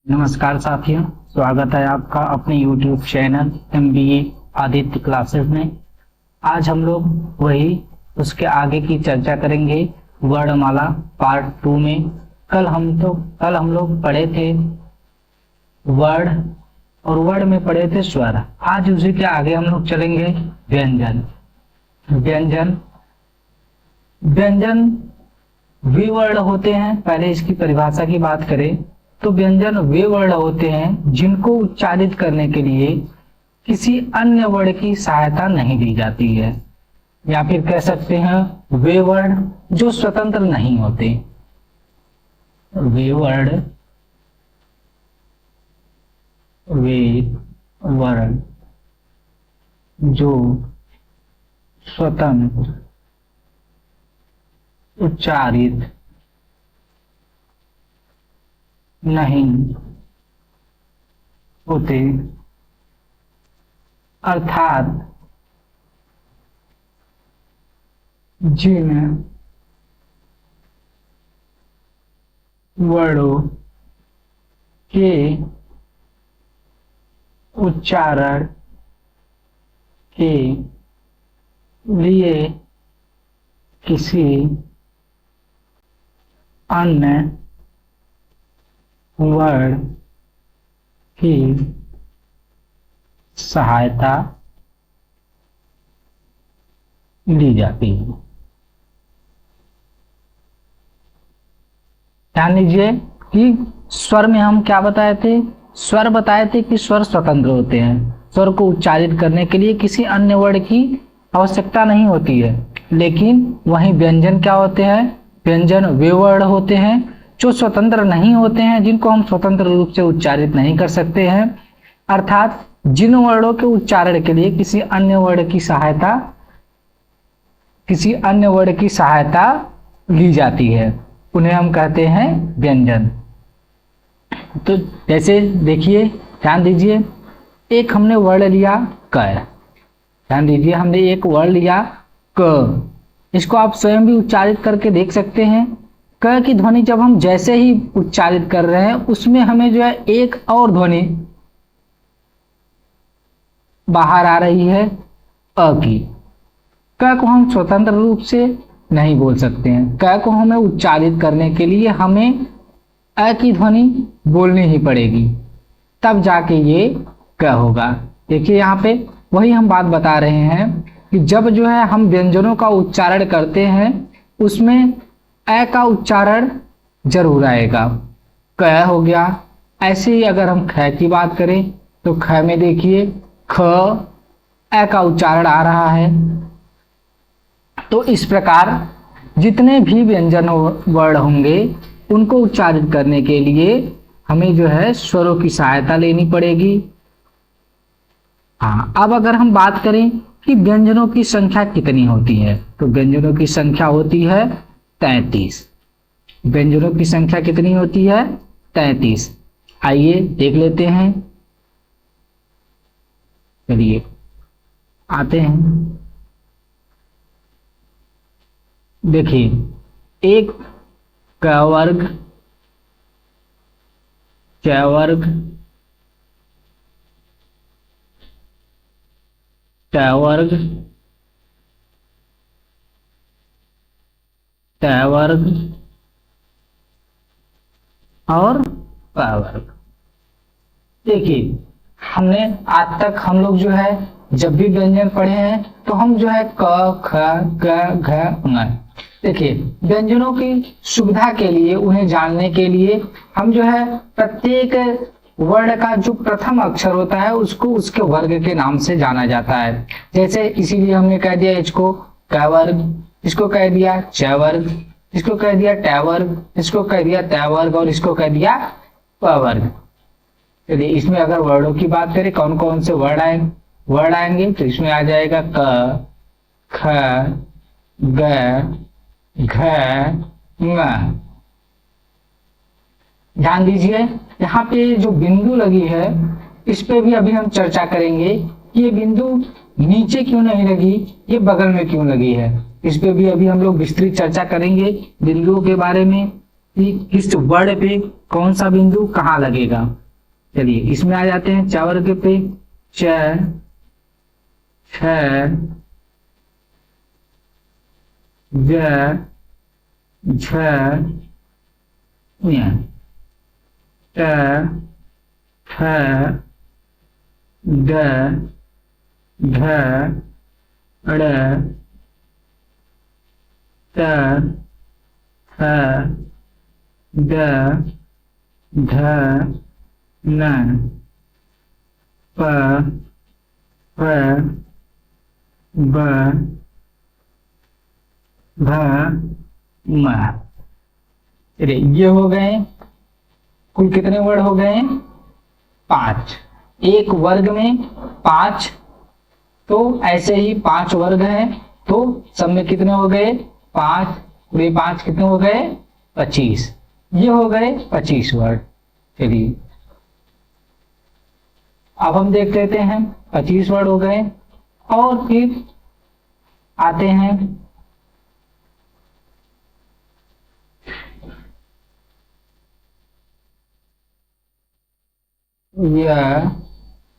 नमस्कार साथियों, स्वागत है आपका अपने YouTube channel MBA Aditya classes में। आज हम लोग उसके आगे की चर्चा करेंगे वर्णमाला पार्ट 2 में। कल हम लोग पढ़े थे वर्ड और वर्ड में पढ़े थे स्वर। आज उसी के आगे हम लोग चलेंगे व्यंजन। व्यंजन वे वर्ड होते हैं। पहले इसकी परिभाषा की बात करें तो व्यंजन वे वर्ड होते हैं जिनको उच्चारित करने के लिए किसी अन्य वर्ड की सहायता नहीं ली जाती है, या फिर कह सकते हैं वे वर्ड जो स्वतंत्र नहीं होते। वे वर्ड जो स्वतंत्र उच्चारित नहीं होते, अर्थात जिन वर्डों के उच्चारण के लिए किसी अन्य वर्ड की सहायता ली जाती है। ध्यान दीजिए कि स्वर में हम क्या बताए थे? स्वर बताए थे कि स्वर स्वतंत्र होते हैं। स्वर को उच्चारित करने के लिए किसी अन्य वर्ड की आवश्यकता नहीं होती है। लेकिन वहीं व्यंजन क्या होते हैं? व्यंजन वे वर्ड होते हैं जो स्वतंत्र नहीं होते हैं, जिनको हम स्वतंत्र रूप से उच्चारित नहीं कर सकते हैं, अर्थात जिन वर्डों के उच्चारण के लिए किसी अन्य वर्ड की सहायता ली जाती है, उन्हें हम कहते हैं व्यंजन। तो जैसे देखिए, ध्यान दीजिए, एक हमने वर्ड लिया क। ध्यान दीजिए, हमने एक वर्ड लिया क। इसको आप स्वयं भी उच्चारित करके देख सकते हैं। क की ध्वनि जब हम जैसे ही उच्चारित कर रहे हैं, उसमें हमें जो है एक और ध्वनि बाहर आ रही है, अ की। क को हम स्वतंत्र रूप से नहीं बोल सकते हैं। क को हमें उच्चारित करने के लिए हमें अ की ध्वनि बोलनी ही पड़ेगी, तब जाके ये क होगा। देखिए यहाँ पे वही हम बात बता रहे हैं कि जब जो है हम व्यंजनों का उच्चारण करते हैं, उसमें अ का उच्चारण जरूर आएगा। क हो गया। ऐसे ही अगर हम ख की बात करें तो ख में देखिए ख, अ का उच्चारण आ रहा है। तो इस प्रकार जितने भी व्यंजन वर्ड होंगे, उनको उच्चारित करने के लिए हमें जो है स्वरों की सहायता लेनी पड़ेगी। हाँ, अब अगर हम बात करें कि व्यंजनों की संख्या कितनी होती है, तो व्यंजनों की संख्या होती है 33। व्यंजनों की संख्या कितनी होती है? 33। आइए देख लेते हैं। चलिए आते हैं। देखिए, एक क वर्ग, च वर्ग, ट वर्ग, ट वर्ग और प वर्ग। देखिए, हमने आज तक हम लोग जो है जब भी व्यंजन पढ़े हैं तो हम जो है क, ख, ग, घ, ङ। देखिए, व्यंजनों की सुविधा के लिए, उन्हें जानने के लिए हम जो है प्रत्येक वर्ड का जो प्रथम अक्षर होता है उसको उसके वर्ग के नाम से जाना जाता है। जैसे इसीलिए हमने कह दिया इसको क वर्ग, इसको कह दिया च वर्ग, इसको कह दिया ट वर्ग, इसको कह दिया त वर्ग और इसको कह दिया प वर्ग। चलिए, इसमें अगर वर्डों की बात करें, कौन कौन से वर्ड आएंगे, तो इसमें आ जाएगा क, ख, ग, घ, ङ। ध्यान दीजिए, यहाँ पे जो बिंदु लगी है, इस पे भी अभी हम चर्चा करेंगे कि ये बिंदु नीचे क्यों नहीं लगी, ये बगल में क्यों लगी है। इस पे भी अभी हम लोग विस्तृत चर्चा करेंगे बिंदुओं के बारे में। कि किस वर्ड पे कौन सा बिंदु कहाँ लगेगा। चलिए इसमें आ जाते हैं च वर्ग पे, च, छ, ज, झ, ञ, ट, ठ, ड, ढ, ड़, त, थ, द, ध, न, प, फ, ब, भ, म। चलिए ये हो गए, कुल कितने वर्ड हो गए? 5। एक वर्ग में 5, तो ऐसे ही 5 वर्ग हैं, तो सब में कितने हो गए? 5 पूरे 5 कितने हो गए? 25। ये हो गए 25 वर्ड। चलिए अब हम देख लेते हैं, 25 वर्ड हो गए। और फिर आते हैं य,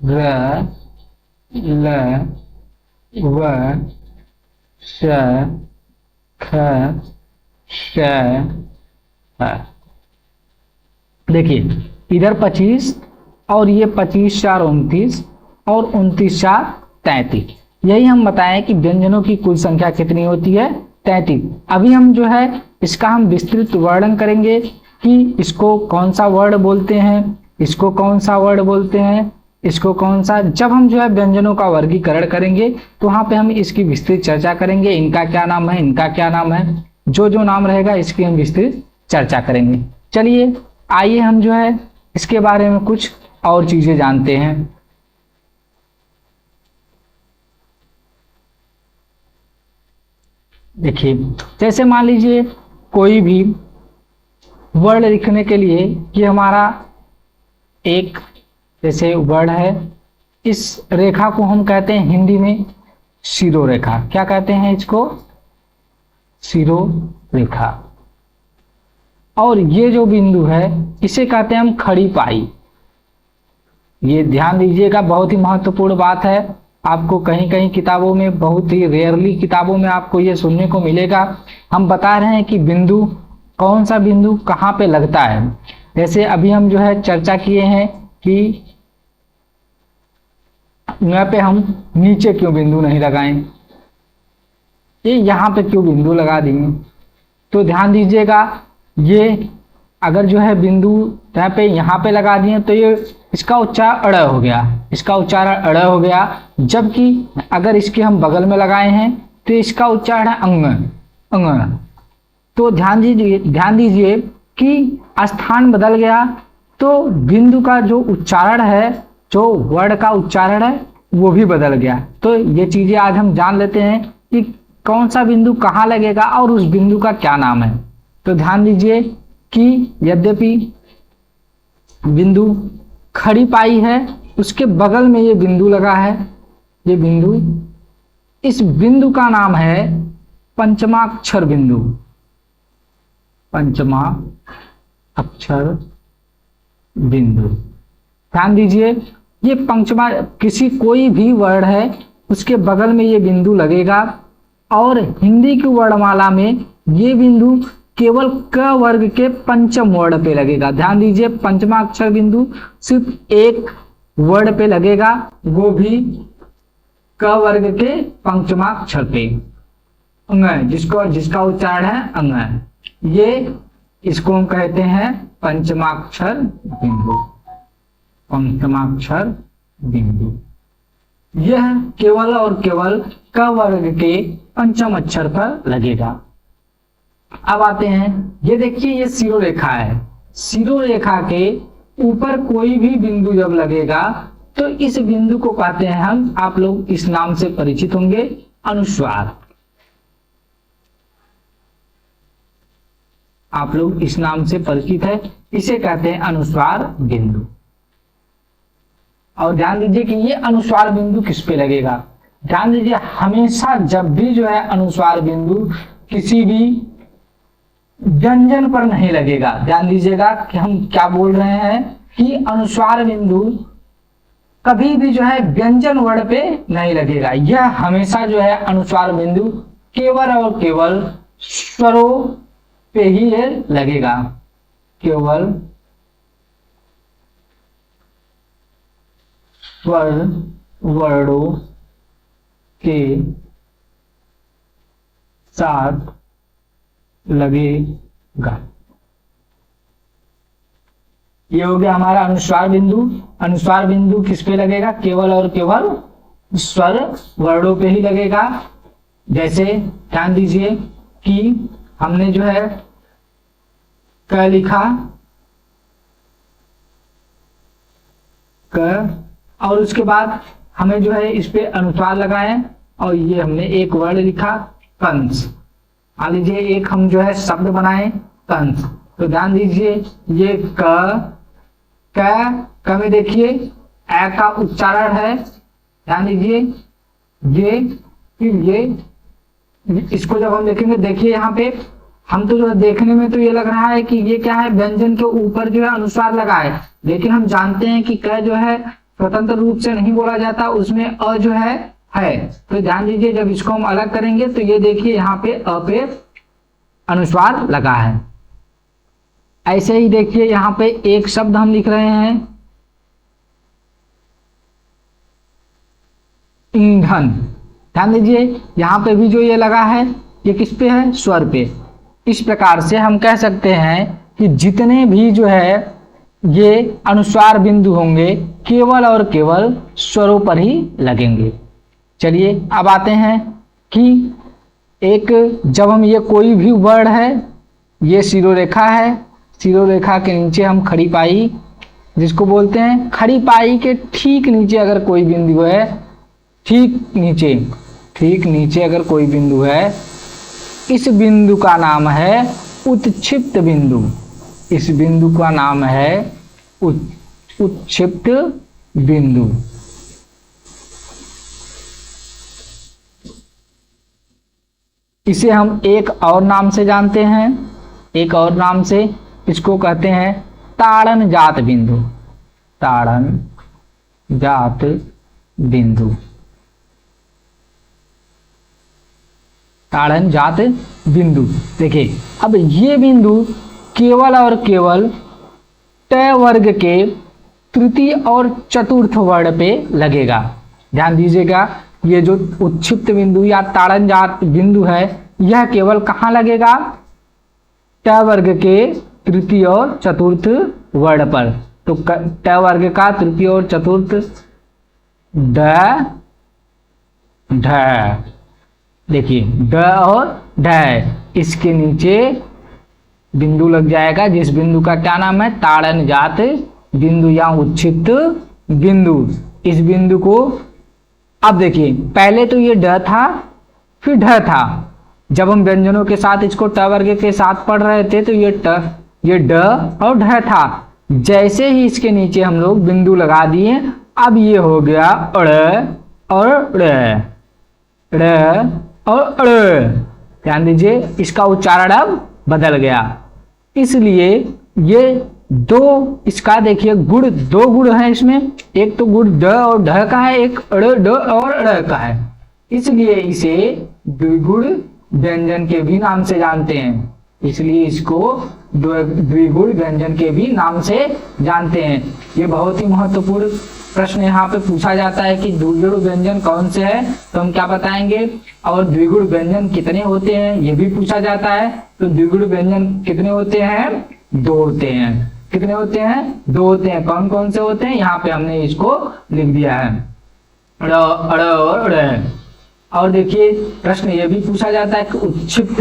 र, ल, व, श, ख, श, ह। देखिए इधर 25 और ये 25 4 29 और 29 4 33। यही हम बताएं कि व्यंजनों की कुल संख्या कितनी होती है? 33। अभी हम जो है इसका हम विस्तृत वर्णन करेंगे कि इसको कौन सा वर्ड बोलते हैं, इसको कौन सा वर्ड बोलते हैं, इसको कौन सा। जब हम जो है व्यंजनों का वर्गीकरण करेंगे तो वहां पे हम इसकी विस्तृत चर्चा करेंगे, इनका क्या नाम है, इनका क्या नाम है, जो जो नाम रहेगा इसकी हम विस्तृत चर्चा करेंगे। चलिए आइए हम जो है इसके बारे में कुछ और चीजें जानते हैं। देखिए जैसे मान लीजिए कोई भी वर्ड लिखने के लिए कि हमारा एक जैसे वर्ड है, इस रेखा को हम कहते हैं हिंदी में शिरोरेखा। क्या कहते हैं इसको? शिरोरेखा। और ये जो बिंदु है इसे कहते हैं हम खड़ी पाई। ये ध्यान दीजिएगा, बहुत ही महत्वपूर्ण बात है। आपको कहीं कहीं किताबों में, बहुत ही रेयरली किताबों में आपको ये सुनने को मिलेगा। हम बता रहे हैं कि बिंदु, कौन सा बिंदु कहाँ पे लगता है। जैसे अभी हम जो है चर्चा किए हैं कि यहाँ पे हम नीचे क्यों बिंदु नहीं लगाएं, ये यहाँ पे क्यों बिंदु लगा देंगे। तो ध्यान दीजिएगा, ये अगर जो है बिंदु यहाँ पे लगा दिए तो ये इसका उच्चारण अड़ हो गया, इसका उच्चारण अड़ हो गया। जबकि अगर इसके हम बगल में लगाए हैं तो इसका उच्चारण है अंग, अंग। तो ध्यान दीजिए कि स्थान बदल गया तो बिंदु का जो उच्चारण है, जो वर्ड का उच्चारण है वो भी बदल गया। तो ये चीजें आज हम जान लेते हैं कि कौन सा बिंदु कहाँ लगेगा और उस बिंदु का क्या नाम है। तो ध्यान दीजिए कि यद्यपि बिंदु खड़ी पाई है, उसके बगल में ये बिंदु लगा है, ये बिंदु, इस बिंदु का नाम है पंचमाक्षर बिंदु। पंचमा अक्षर बिंदु। ध्यान दीजिए, ये पंचमा, किसी कोई भी वर्ड है उसके बगल में ये बिंदु लगेगा और हिंदी की वर्णमाला में ये बिंदु केवल क वर्ग के पंचम वर्ड पे लगेगा। ध्यान दीजिए, पंचमा अक्षर बिंदु सिर्फ एक वर्ड पे लगेगा, वो भी क वर्ग के पंचमा अक्षर पे, अंग, जिसका उच्चारण है अंग। ये इसको हम कहते हैं पंचमाक्षर बिंदु, पंचमाक्षर बिंदु। यह केवल और केवल क वर्ग के पंचम अक्षर पर लगेगा। अब आते हैं, ये देखिए ये शिरोरेखा है, शिरोरेखा के ऊपर कोई भी बिंदु जब लगेगा तो इस बिंदु को कहते हैं हम, आप लोग इस नाम से परिचित होंगे, अनुस्वार। आप लोग इस नाम से परिचित है, इसे कहते हैं अनुस्वार बिंदु। और ध्यान दीजिए कि ये अनुस्वार बिंदु किस पे लगेगा। ध्यान दीजिए, हमेशा जब भी जो है अनुस्वार बिंदु किसी भी व्यंजन पर नहीं लगेगा। ध्यान दीजिएगा कि हम क्या बोल रहे हैं कि अनुस्वार बिंदु कभी भी जो है व्यंजन वर्ण पे नहीं लगेगा। यह हमेशा जो है अनुस्वार बिंदु केवल और केवल स्वरों पे ही ये लगेगा, केवल स्वर वर्णों के साथ लगेगा। ये हो गया हमारा अनुस्वार बिंदु। अनुस्वार बिंदु किस पे लगेगा? केवल और केवल स्वर वर्णों पे ही लगेगा। जैसे ध्यान दीजिए कि हमने जो है क लिखा, क, और उसके बाद हमें जो है इस पे अनुस्वार लगाए और ये हमने एक वर्ड लिखा कंस। मान लीजिए एक हम जो है शब्द बनाए कंस। तो ध्यान दीजिए ये क में देखिए ए का उच्चारण है। ध्यान दीजिए ये, फिर ये, इसको जब हम देखेंगे, देखिए यहाँ पे हम तो जो देखने में तो ये लग रहा है कि ये क्या है, व्यंजन के ऊपर जो है अनुस्वार लगा है, लेकिन हम जानते हैं कि क जो है स्वतंत्र रूप से नहीं बोला जाता, उसमें अ जो है। तो ध्यान दीजिए जब इसको हम अलग करेंगे तो ये देखिए यहाँ पे अ पे अनुस्वार लगा है। ऐसे ही देखिए यहाँ पे एक शब्द हम लिख रहे हैं ईंधन। ध्यान दीजिए यहाँ पे भी जो ये लगा है ये किस पे है? स्वर पे। इस प्रकार से हम कह सकते हैं कि जितने भी जो है ये अनुस्वार बिंदु होंगे केवल और केवल स्वरों पर ही लगेंगे। चलिए अब आते हैं कि एक, जब हम ये कोई भी वर्ण है, ये शिरोरेखा है, शिरोरेखा के नीचे हम खड़ी पाई जिसको बोलते हैं, खड़ी पाई के ठीक नीचे अगर कोई बिंदु है, ठीक नीचे अगर कोई बिंदु है, इस बिंदु का नाम है उत्क्षिप्त बिंदु। इस बिंदु का नाम है उत्क्षिप्त बिंदु। इसे हम एक और नाम से जानते हैं, एक और नाम से इसको कहते हैं ताड़न जात बिंदु। ताड़न जात बिंदु, ताड़न जात बिंदु। देखिए अब ये बिंदु केवल और केवल ट वर्ग के तृतीय और चतुर्थ वर्ण पे लगेगा। ध्यान दीजिएगा ये जो उत्क्षिप्त बिंदु या ताड़न जात बिंदु है यह केवल कहाँ लगेगा? ट वर्ग के तृतीय और चतुर्थ वर्ण पर। तो ट वर्ग का तृतीय और चतुर्थ ड ढ, देखिए ड और ढ, इसके नीचे बिंदु लग जाएगा जिस बिंदु का क्या नाम है? ताड़न जात बिंदु या उत्क्षिप्त बिंदु। इस बिंदु को अब देखिए पहले तो ये ड था फिर ढ था। जब हम व्यंजनों के साथ इसको ट वर्ग के साथ पढ़ रहे थे तो ये ड और ढ था। जैसे ही इसके नीचे हम लोग बिंदु लगा दिए अब ये हो गया अड़ और ड़, और अड़। ध्यान दीजिए इसका उच्चारण अब बदल गया। इसलिए ये दो, इसका देखिए गुण, दो गुण है इसमें, एक तो गुण ड और ढ का है, एक अड़ ड और अड़ का है। इसलिए इसे द्विगुण व्यंजन के भी नाम से जानते हैं। इसलिए इसको द्विगुण व्यंजन के भी नाम से जानते हैं। ये बहुत ही महत्वपूर्ण प्रश्न यहाँ पे पूछा जाता है कि द्विगुण व्यंजन कौन से है, तो हम क्या बताएंगे, और द्विगुण व्यंजन कितने होते हैं ये भी पूछा जाता है। तो द्विगुण व्यंजन कितने होते हैं? दो होते हैं। कितने होते हैं? दो होते हैं। कौन कौन से होते हैं? यहाँ पे हमने इसको लिख दिया है, अड़ और अड़। और देखिए प्रश्न ये भी पूछा जाता है कि उत्क्षिप्त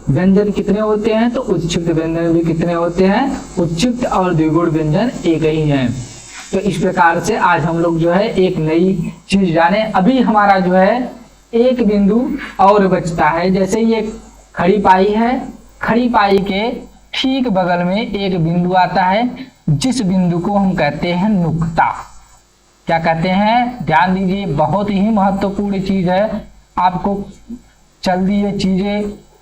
व्यंजन कितने होते हैं, तो उत्क्षिप्त व्यंजन भी कितने होते हैं? उत्क्षिप्त और द्विगुण व्यंजन एक ही हैं। तो इस प्रकार से आज हम लोग जो है एक नई चीज जाने। अभी हमारा जो है एक बिंदु और बचता है। जैसे ये खड़ी पाई है, खड़ी पाई के ठीक बगल में एक बिंदु आता है जिस बिंदु को हम कहते हैं नुक्ता। क्या कहते हैं? ध्यान दीजिए बहुत ही महत्वपूर्ण चीज है, आपको जल्दी ये चीजें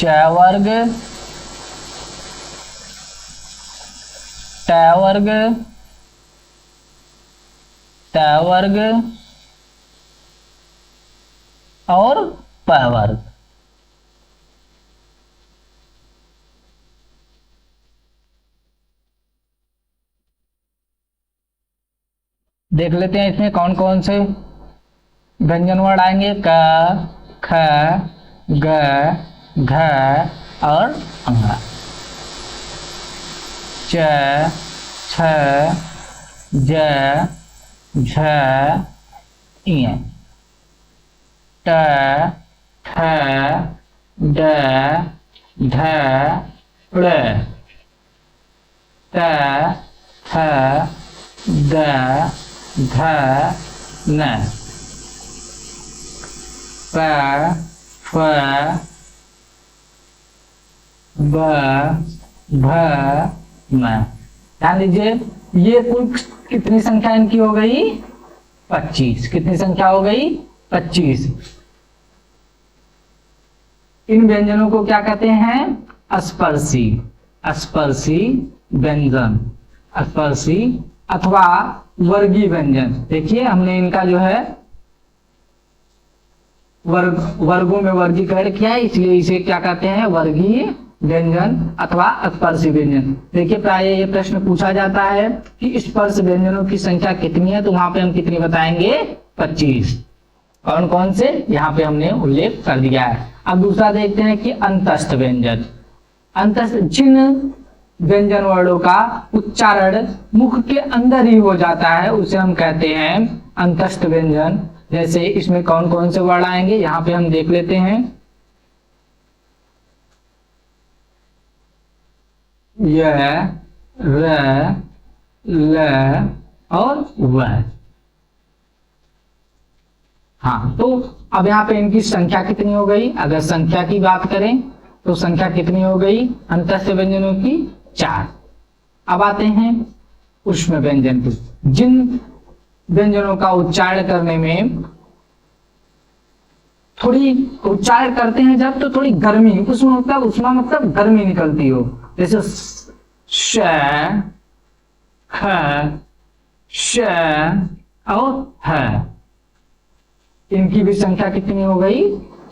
च वर्ग, ट वर्ग, त वर्ग और प वर्ग। देख लेते हैं इसमें कौन कौन से व्यंजन वर्ण आएंगे। क, ख, ग, घ और अंग। च, छ, ज, झ, ञ, ट, ठ, ड, ढ, ड़, त, थ, द, ध, न, प, फ, ब, भ, म। ध्यान दीजिए, ये कुल कितनी संख्या इनकी हो गई? 25। कितनी संख्या हो गई? 25। इन व्यंजनों को क्या कहते हैं? स्पर्शी, स्पर्शी व्यंजन, स्पर्शी अथवा वर्गीय व्यंजन। देखिए हमने इनका जो है वर्गों में वर्गीकरण किया है, इसलिए इसे क्या कहते हैं? वर्गीय व्यंजन अथवा स्पर्शी व्यंजन। देखिए प्राय ये प्रश्न पूछा जाता है कि स्पर्श व्यंजनों की संख्या कितनी है, तो वहां पे हम कितनी बताएंगे? 25। कौन कौन से यहाँ पे हमने उल्लेख कर दिया है। अब दूसरा देखते हैं कि अंतस्थ व्यंजन। अंतस्थ, जिन व्यंजन वर्णों का उच्चारण मुख के अंदर ही हो जाता है उसे हम कहते हैं अंतस्थ व्यंजन। जैसे इसमें कौन कौन से वर्ण आएंगे यहाँ पे हम देख लेते हैं। य, र, ल और व। हाँ, तो अब यहाँ पे इनकी संख्या कितनी हो गई? अगर संख्या की बात करें तो संख्या कितनी हो गई अंतस्थ व्यंजनों की? 4। अब आते हैं ऊष्म व्यंजन की। जिन व्यंजनों का उच्चारण करने में थोड़ी उच्चारण करते हैं जब, तो थोड़ी गर्मी, उष्मा मतलब गर्मी निकलती हो। जैसे श, ख, श और ह। इनकी भी संख्या कितनी हो गई?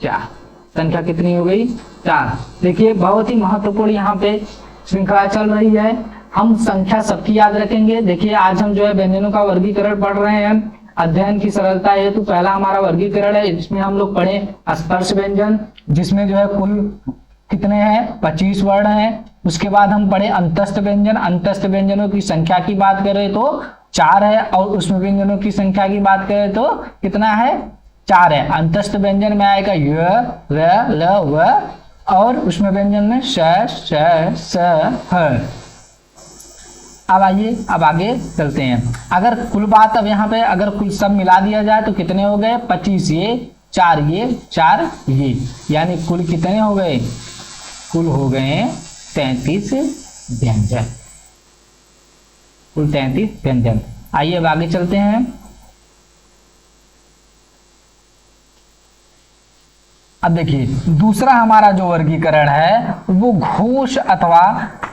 4। संख्या कितनी हो गई? 4। देखिए बहुत ही महत्वपूर्ण यहाँ पे श्रृंखला चल रही है। हम संख्या सबकी याद रखेंगे। देखिए आज हम जो है व्यंजनों का वर्गीकरण पढ़ रहे हैं। अध्ययन की सरलता हेतु पहला हमारा वर्गीकरण है, इसमें हम लोग पढ़े स्पर्श व्यंजन, जिसमें जो है कुल कितने हैं? 25 वर्ण हैं। उसके बाद हम पढ़े अंतस्थ व्यंजन। अंतस्थ व्यंजनों की संख्या की बात करें तो 4 है, और उसमें व्यंजनों की संख्या की बात करें तो कितना है? 4 है। अंतस्थ व्यंजन में आएगा य, र, ल, व, और उसमें व्यंजन में श, श, स, ह। अब आइए, अब आगे चलते हैं। अगर कुल बात अब यहाँ पे अगर कुल सब मिला दिया जाए तो कितने हो गए? 25 ये, 4 ये, 4 ये, यानी कुल कितने हो गए? कुल हो गए 33 व्यंजन। कुल 33 व्यंजन। आइए अब आगे चलते हैं। अब देखिए दूसरा हमारा जो वर्गीकरण है वो घोष अथवा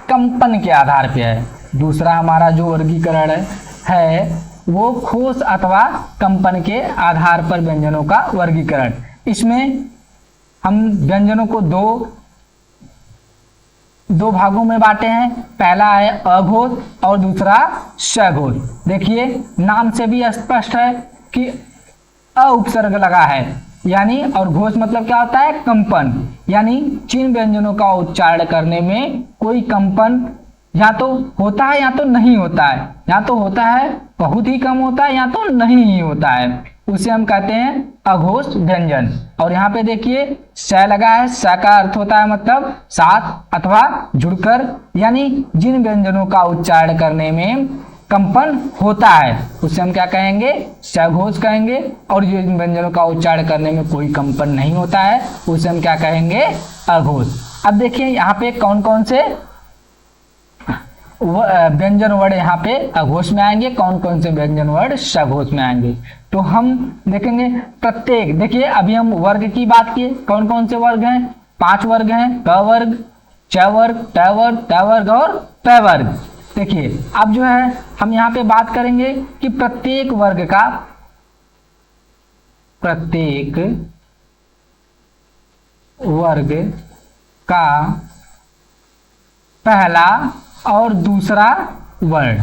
कंपन के आधार पे है। दूसरा हमारा जो वर्गीकरण है वो घोष अथवा कंपन के आधार पर व्यंजनों का वर्गीकरण। इसमें हम व्यंजनों को दो भागों में बांटे हैं। पहला है अघोष और दूसरा सघोष। देखिए नाम से भी स्पष्ट है कि अ उपसर्ग लगा है, यानी, और घोष मतलब क्या होता है? कंपन। यानी जिन व्यंजनों का उच्चारण करने में कोई कंपन या तो होता है या तो नहीं होता है, या तो होता है बहुत ही कम होता है या तो नहीं ही होता है, उसे हम कहते हैं अघोष व्यंजन। और यहाँ पे देखिए स लगा है। स का अर्थ होता है मतलब साथ अथवा जुड़कर, यानी जिन व्यंजनों का उच्चारण करने में कंपन होता है उसे हम क्या कहेंगे? सघोष कहेंगे। और जिन व्यंजनों का उच्चारण करने में कोई कंपन नहीं होता है उसे हम क्या कहेंगे? अघोष। अब देखिए यहाँ पे कौन कौन से व्यंजन वर्ण यहाँ पे अघोष में आएंगे, कौन कौन से व्यंजन वर्ण सघोष में आएंगे, तो हम देखेंगे प्रत्येक। देखिए अभी हम वर्ग की बात किए, कौन कौन से वर्ग हैं? 5 वर्ग हैं, क वर्ग, च वर्ग, ट वर्ग, त वर्ग और प वर्ग। देखिए अब जो है हम यहाँ पे बात करेंगे कि प्रत्येक वर्ग का पहला और दूसरा वर्ण।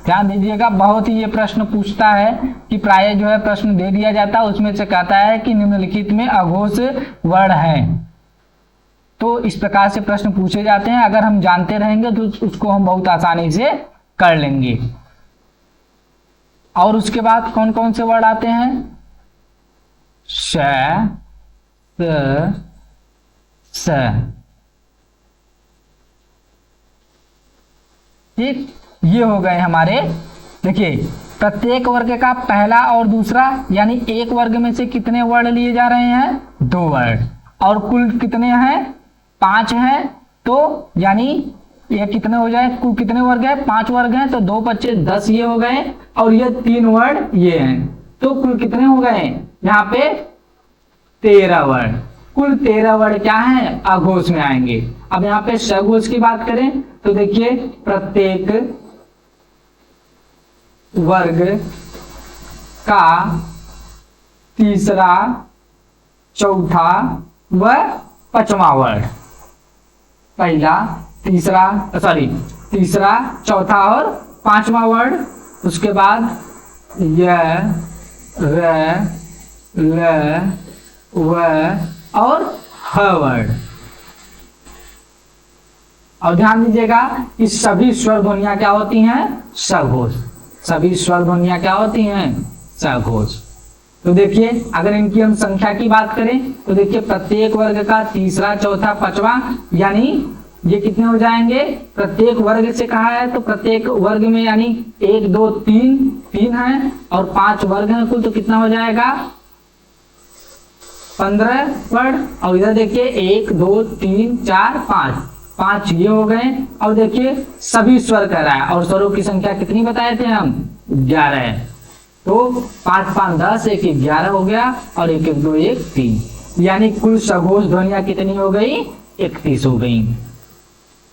ध्यान दीजिएगा, बहुत ही ये प्रश्न पूछता है कि प्राय जो है प्रश्न दे दिया जाता है, उसमें से कहता है कि निम्नलिखित में अघोष वर्ण हैं। तो इस प्रकार से प्रश्न पूछे जाते हैं, अगर हम जानते रहेंगे तो उसको हम बहुत आसानी से कर लेंगे। और उसके बाद कौन कौन से वर्ड आते हैं? श, स। ठीक, ये हो गए हमारे। देखिए प्रत्येक वर्ग का पहला और दूसरा, यानी एक वर्ग में से कितने वर्ण लिए जा रहे हैं? 2 वर्ण। और कुल कितने हैं? 5 हैं। तो यानी ये कितने हो जाए? कुल कितने वर्ग है? 5 वर्ग हैं, तो 2 25 10 ये हो गए, और ये 3 वर्ण ये हैं। तो कुल कितने हो गए? यहाँ पे 13 वर्ण। कुल 13 वर्ण क्या है? अघोष में आएंगे। अब यहाँ पे सघोष की बात करें तो देखिए प्रत्येक वर्ग का तीसरा, चौथा व पांचवा वर्ण। पहला, तीसरा, चौथा और पांचवा वर्ण। उसके बाद य, र, ल, व और ह वर्ण। और ध्यान दीजिएगा इस सभी स्वर ध्वनियां क्या होती हैं? सघोष। सभी स्वर ध्वनियां क्या होती हैं? सघोष। तो देखिए अगर इनकी हम संख्या की बात करें तो देखिए प्रत्येक वर्ग का तीसरा, चौथा, पांचवा, यानी ये कितने हो जाएंगे? प्रत्येक वर्ग से कहा है तो प्रत्येक वर्ग में यानी 1 2 3 है, और 5 वर्ग हैं कुल, तो कितना हो जाएगा? 15 वर्ण। और इधर देखिए 1 2 3 4 5 ये हो गए। और देखिए सभी स्वर कह रहा है, और स्वरों की संख्या कितनी बताए थे हम? 11। तो 5 5 10, 1 1 11 हो गया, और 1 1 2 1 3, यानी कुल सघोष ध्वनियां कितनी हो गई? 31 हो गई।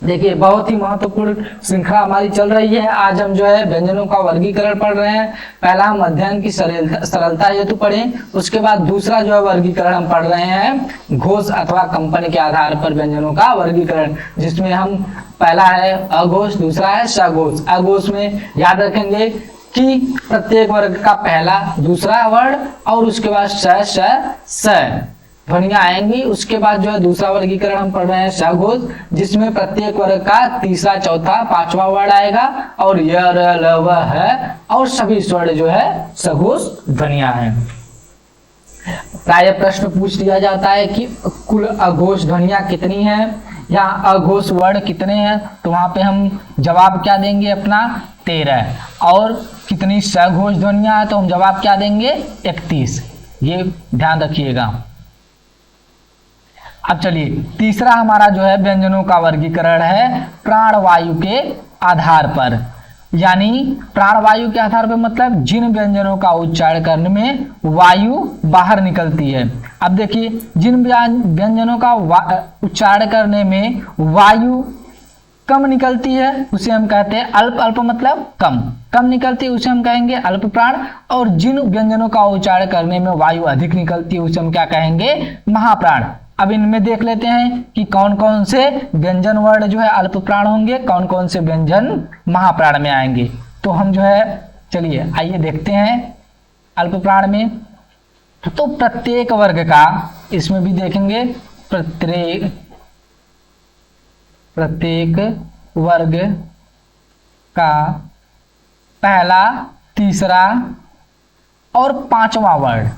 देखिए बहुत ही महत्वपूर्ण श्रृंखला हमारी चल रही है। आज हम जो है व्यंजनों का वर्गीकरण पढ़ रहे हैं। पहला हम अध्ययन की सरलता हेतु पढ़े, उसके बाद दूसरा जो है वर्गीकरण हम पढ़ रहे हैं घोष अथवा कंपन के आधार पर व्यंजनों का वर्गीकरण, जिसमें हम पहला है अघोष, दूसरा है सघोष। अघोष में याद रखेंगे कि प्रत्येक वर्ग का पहला, दूसरा वर्ण और उसके बाद स ध्वनियां आएंगी। उसके बाद जो है दूसरा वर्गीकरण हम पढ़ रहे हैं सघोष, जिसमें प्रत्येक वर्ग का तीसरा, चौथा, पांचवा वर्ण आएगा, और य, र, ल, व है, और सभी स्वर्ण जो है सघोष ध्वनियां हैं। प्राय प्रश्न पूछ दिया जाता है कि कुल अघोष ध्वनियां कितनी हैं या अघोष वर्ण कितने हैं, तो वहां पे हम जवाब क्या देंगे अपना? 13। और कितनी सघोष ध्वनियां हैं तो हम जवाब क्या देंगे? 31। ये ध्यान रखिएगा। अब चलिए तीसरा हमारा जो है व्यंजनों का वर्गीकरण है प्राणवायु के आधार पर। यानी प्राणवायु के आधार पर मतलब जिन व्यंजनों का उच्चारण करने में वायु बाहर निकलती है। अब देखिए जिन व्यंजनों का उच्चारण करने में वायु कम निकलती है उसे हम कहते हैं अल्प। अल्प मतलब कम निकलती है उसे हम कहेंगे अल्प प्राण। और जिन व्यंजनों का उच्चारण करने में वायु अधिक निकलती है उसे हम क्या कहेंगे? महाप्राण। अब इनमें देख लेते हैं कि कौन कौन से व्यंजन वर्ण जो है अल्प प्राण होंगे, कौन कौन से व्यंजन महाप्राण में आएंगे। तो हम जो है चलिए आइए देखते हैं अल्प प्राण में। तो प्रत्येक वर्ग का, इसमें भी देखेंगे प्रत्येक वर्ग का पहला, तीसरा और पांचवा वर्ण।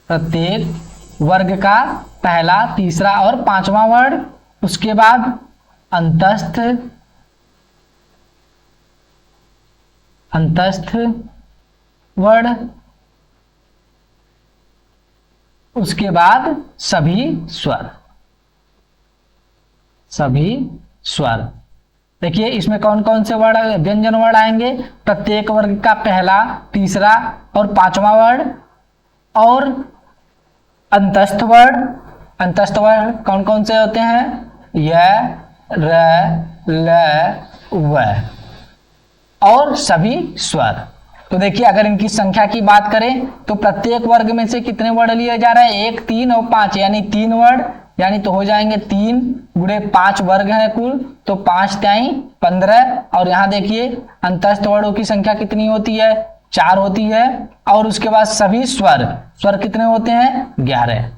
प्रत्येक वर्ग का पहला, तीसरा और पांचवा वर्ण। उसके बाद अंतस्थ वर्ण। उसके बाद सभी स्वर। देखिए इसमें कौन कौन से वर्ण, व्यंजन वर्ण आएंगे? प्रत्येक वर्ग का पहला, तीसरा और पांचवा वर्ण, और अंतस्थ वर्ण, अंतस्थ वर्ण कौन कौन से होते हैं? य, र, ल, व और सभी स्वर। तो देखिए अगर इनकी संख्या की बात करें तो प्रत्येक वर्ग में से कितने वर्ण लिए जा रहे हैं? 1, 3 और 5 यानी 3 वर्ण, यानी तो हो जाएंगे 3 गुणे 5 वर्ग हैं कुल, तो 5 त्याई 15। और यहाँ देखिए अंतस्थ वर्णों की संख्या कितनी होती है? 4 होती है। और उसके बाद सभी स्वर, स्वर कितने होते हैं? 11।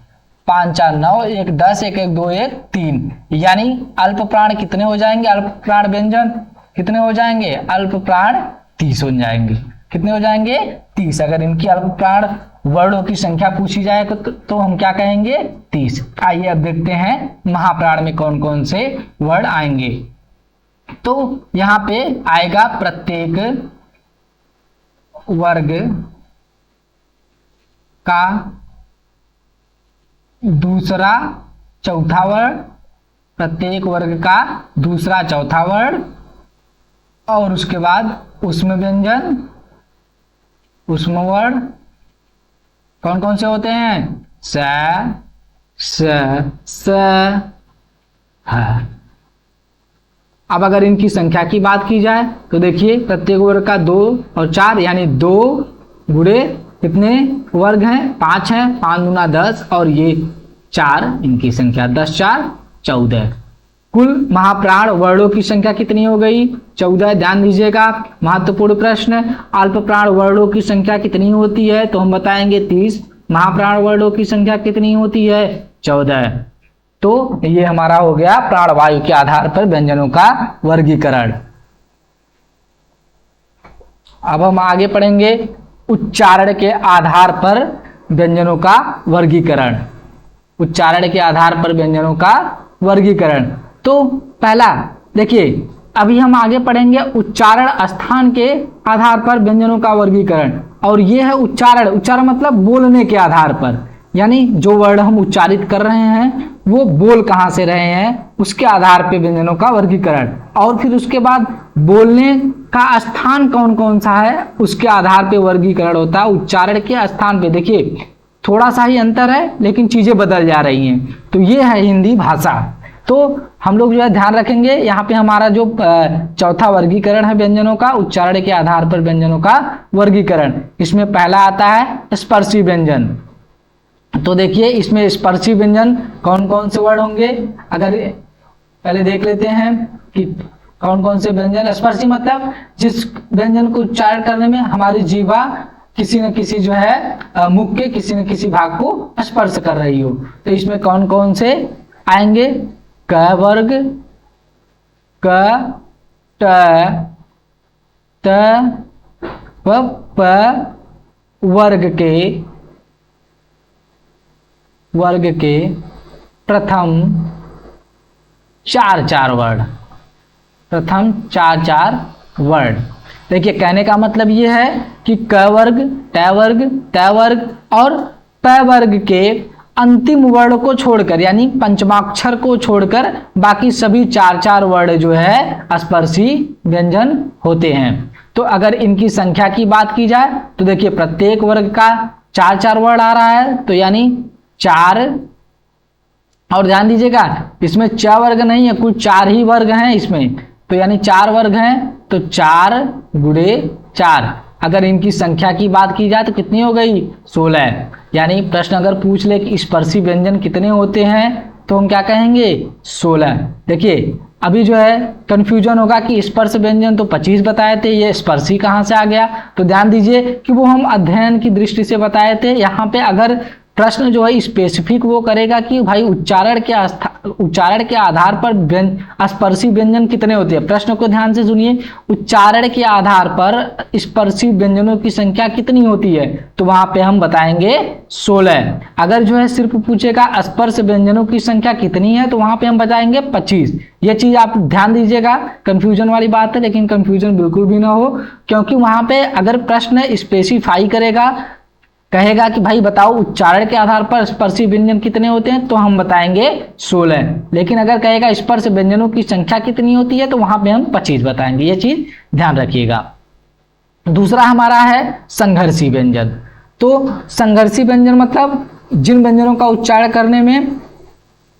5, 4, 9, 1, 10, 1, 1, 2, 1, 3, यानी अल्प प्राण कितने हो जाएंगे? अल्प प्राण व्यंजन कितने हो जाएंगे? अल्प प्राण 30 हो जाएंगे। कितने हो जाएंगे? 30। अगर इनकी अल्प प्राण वर्णों की संख्या पूछी जाए तो हम क्या कहेंगे? 30। आइए अब देखते हैं महाप्राण में कौन कौन से वर्ण आएंगे। तो यहाँ पे आएगा प्रत्येक वर्ग का दूसरा चौथा वर्ण, प्रत्येक वर्ग का दूसरा चौथा वर्ण, और उसके बाद ऊष्म व्यंजन, ऊष्म वर्ण कौन कौन से होते हैं? स, स, ह। अब अगर इनकी संख्या की बात की जाए तो देखिए प्रत्येक वर्ग का 2 और 4 यानी 2 गुणे कितने वर्ग हैं? 5 हैं, 5 गुना 10 और ये 4, इनकी संख्या 10, 4, 14। कुल महाप्राण वर्णों की संख्या कितनी हो गई? 14। ध्यान दीजिएगा महत्वपूर्ण प्रश्न, अल्प प्राण वर्णों की संख्या कितनी होती है? तो हम बताएंगे 30। महाप्राण वर्णों की संख्या कितनी होती है? 14। तो ये हमारा हो गया प्राणवायु के आधार पर व्यंजनों का वर्गीकरण। अब हम आगे पढ़ेंगे उच्चारण के आधार पर व्यंजनों का वर्गीकरण। उच्चारण के आधार पर व्यंजनों का वर्गीकरण। तो पहला देखिए अभी हम आगे पढ़ेंगे उच्चारण स्थान के आधार पर व्यंजनों का वर्गीकरण, और ये है उच्चारण। उच्चारण मतलब बोलने के आधार पर, यानी जो वर्ण हम उच्चारित कर रहे हैं वो बोल कहाँ से रहे हैं उसके आधार पर व्यंजनों का वर्गीकरण। और फिर उसके बाद बोलने का स्थान कौन कौन सा है उसके आधार पर वर्गीकरण होता है उच्चारण के स्थान पे। देखिए थोड़ा सा ही अंतर है लेकिन चीजें बदल जा रही हैं। तो ये है हिंदी भाषा। तो हम लोग जो है ध्यान रखेंगे यहाँ पे हमारा जो चौथा वर्गीकरण है व्यंजनों का, उच्चारण के आधार पर व्यंजनों का वर्गीकरण। इसमें पहला आता है स्पर्शी व्यंजन। तो देखिए इसमें स्पर्शी व्यंजन कौन कौन से वर्ण होंगे, अगर पहले देख लेते हैं कि कौन कौन से व्यंजन। स्पर्शी मतलब जिस व्यंजन को उच्चारण करने में हमारी जीवा किसी न किसी जो है मुख के किसी न किसी भाग को स्पर्श कर रही हो। तो इसमें कौन कौन से आएंगे? क वर्ग, क, ट, त व प वर्ग के प्रथम 4 वर्ण, प्रथम 4 वर्ण। देखिए कहने का मतलब ये है कि क वर्ग, ट वर्ग, त वर्ग और प वर्ग के अंतिम वर्ण को छोड़कर, यानी पंचमाक्षर को छोड़कर बाकी सभी 4 वर्ण जो है स्पर्शी व्यंजन होते हैं। तो अगर इनकी संख्या की बात की जाए तो देखिए प्रत्येक वर्ग का 4 वर्ण आ रहा है, तो यानी 4। और ध्यान दीजिएगा इसमें च वर्ग नहीं है, कुल 4 ही वर्ग हैं इसमें, तो यानी 4 वर्ग हैं, तो 4 गुणे 4। अगर इनकी संख्या की बात की जाए तो कितनी हो गई? 16। यानी प्रश्न अगर पूछ ले कि स्पर्शी व्यंजन कितने होते हैं तो हम क्या कहेंगे? 16। देखिए अभी जो है कंफ्यूजन होगा कि स्पर्श व्यंजन तो 25 बताए थे, ये स्पर्शी कहाँ से आ गया? तो ध्यान दीजिए कि वो हम अध्ययन की दृष्टि से बताए थे। यहाँ पे अगर प्रश्न जो है स्पेसिफिक वो करेगा कि भाई उच्चारण के आधार पर स्पर्शी व्यंजन कितने होते हैं। प्रश्न को ध्यान से सुनिए, उच्चारण के आधार पर स्पर्शी व्यंजनों की संख्या कितनी होती है, तो वहां पे हम बताएंगे 16। अगर जो है सिर्फ पूछेगा स्पर्श व्यंजनों की संख्या कितनी है तो वहां पे हम बताएंगे 25। ये चीज आप ध्यान दीजिएगा, कंफ्यूजन वाली बात है, लेकिन कंफ्यूजन बिल्कुल भी ना हो, क्योंकि वहां पे अगर प्रश्न स्पेसिफाई करेगा, कहेगा कि भाई बताओ उच्चारण के आधार पर स्पर्शी व्यंजन कितने होते हैं, तो हम बताएंगे 16। लेकिन अगर कहेगा स्पर्श व्यंजनों की संख्या कितनी होती है तो वहां पे हम 25 बताएंगे। ये चीज ध्यान रखिएगा। दूसरा हमारा है संघर्षी व्यंजन। तो संघर्षी व्यंजन मतलब जिन व्यंजनों का उच्चारण करने में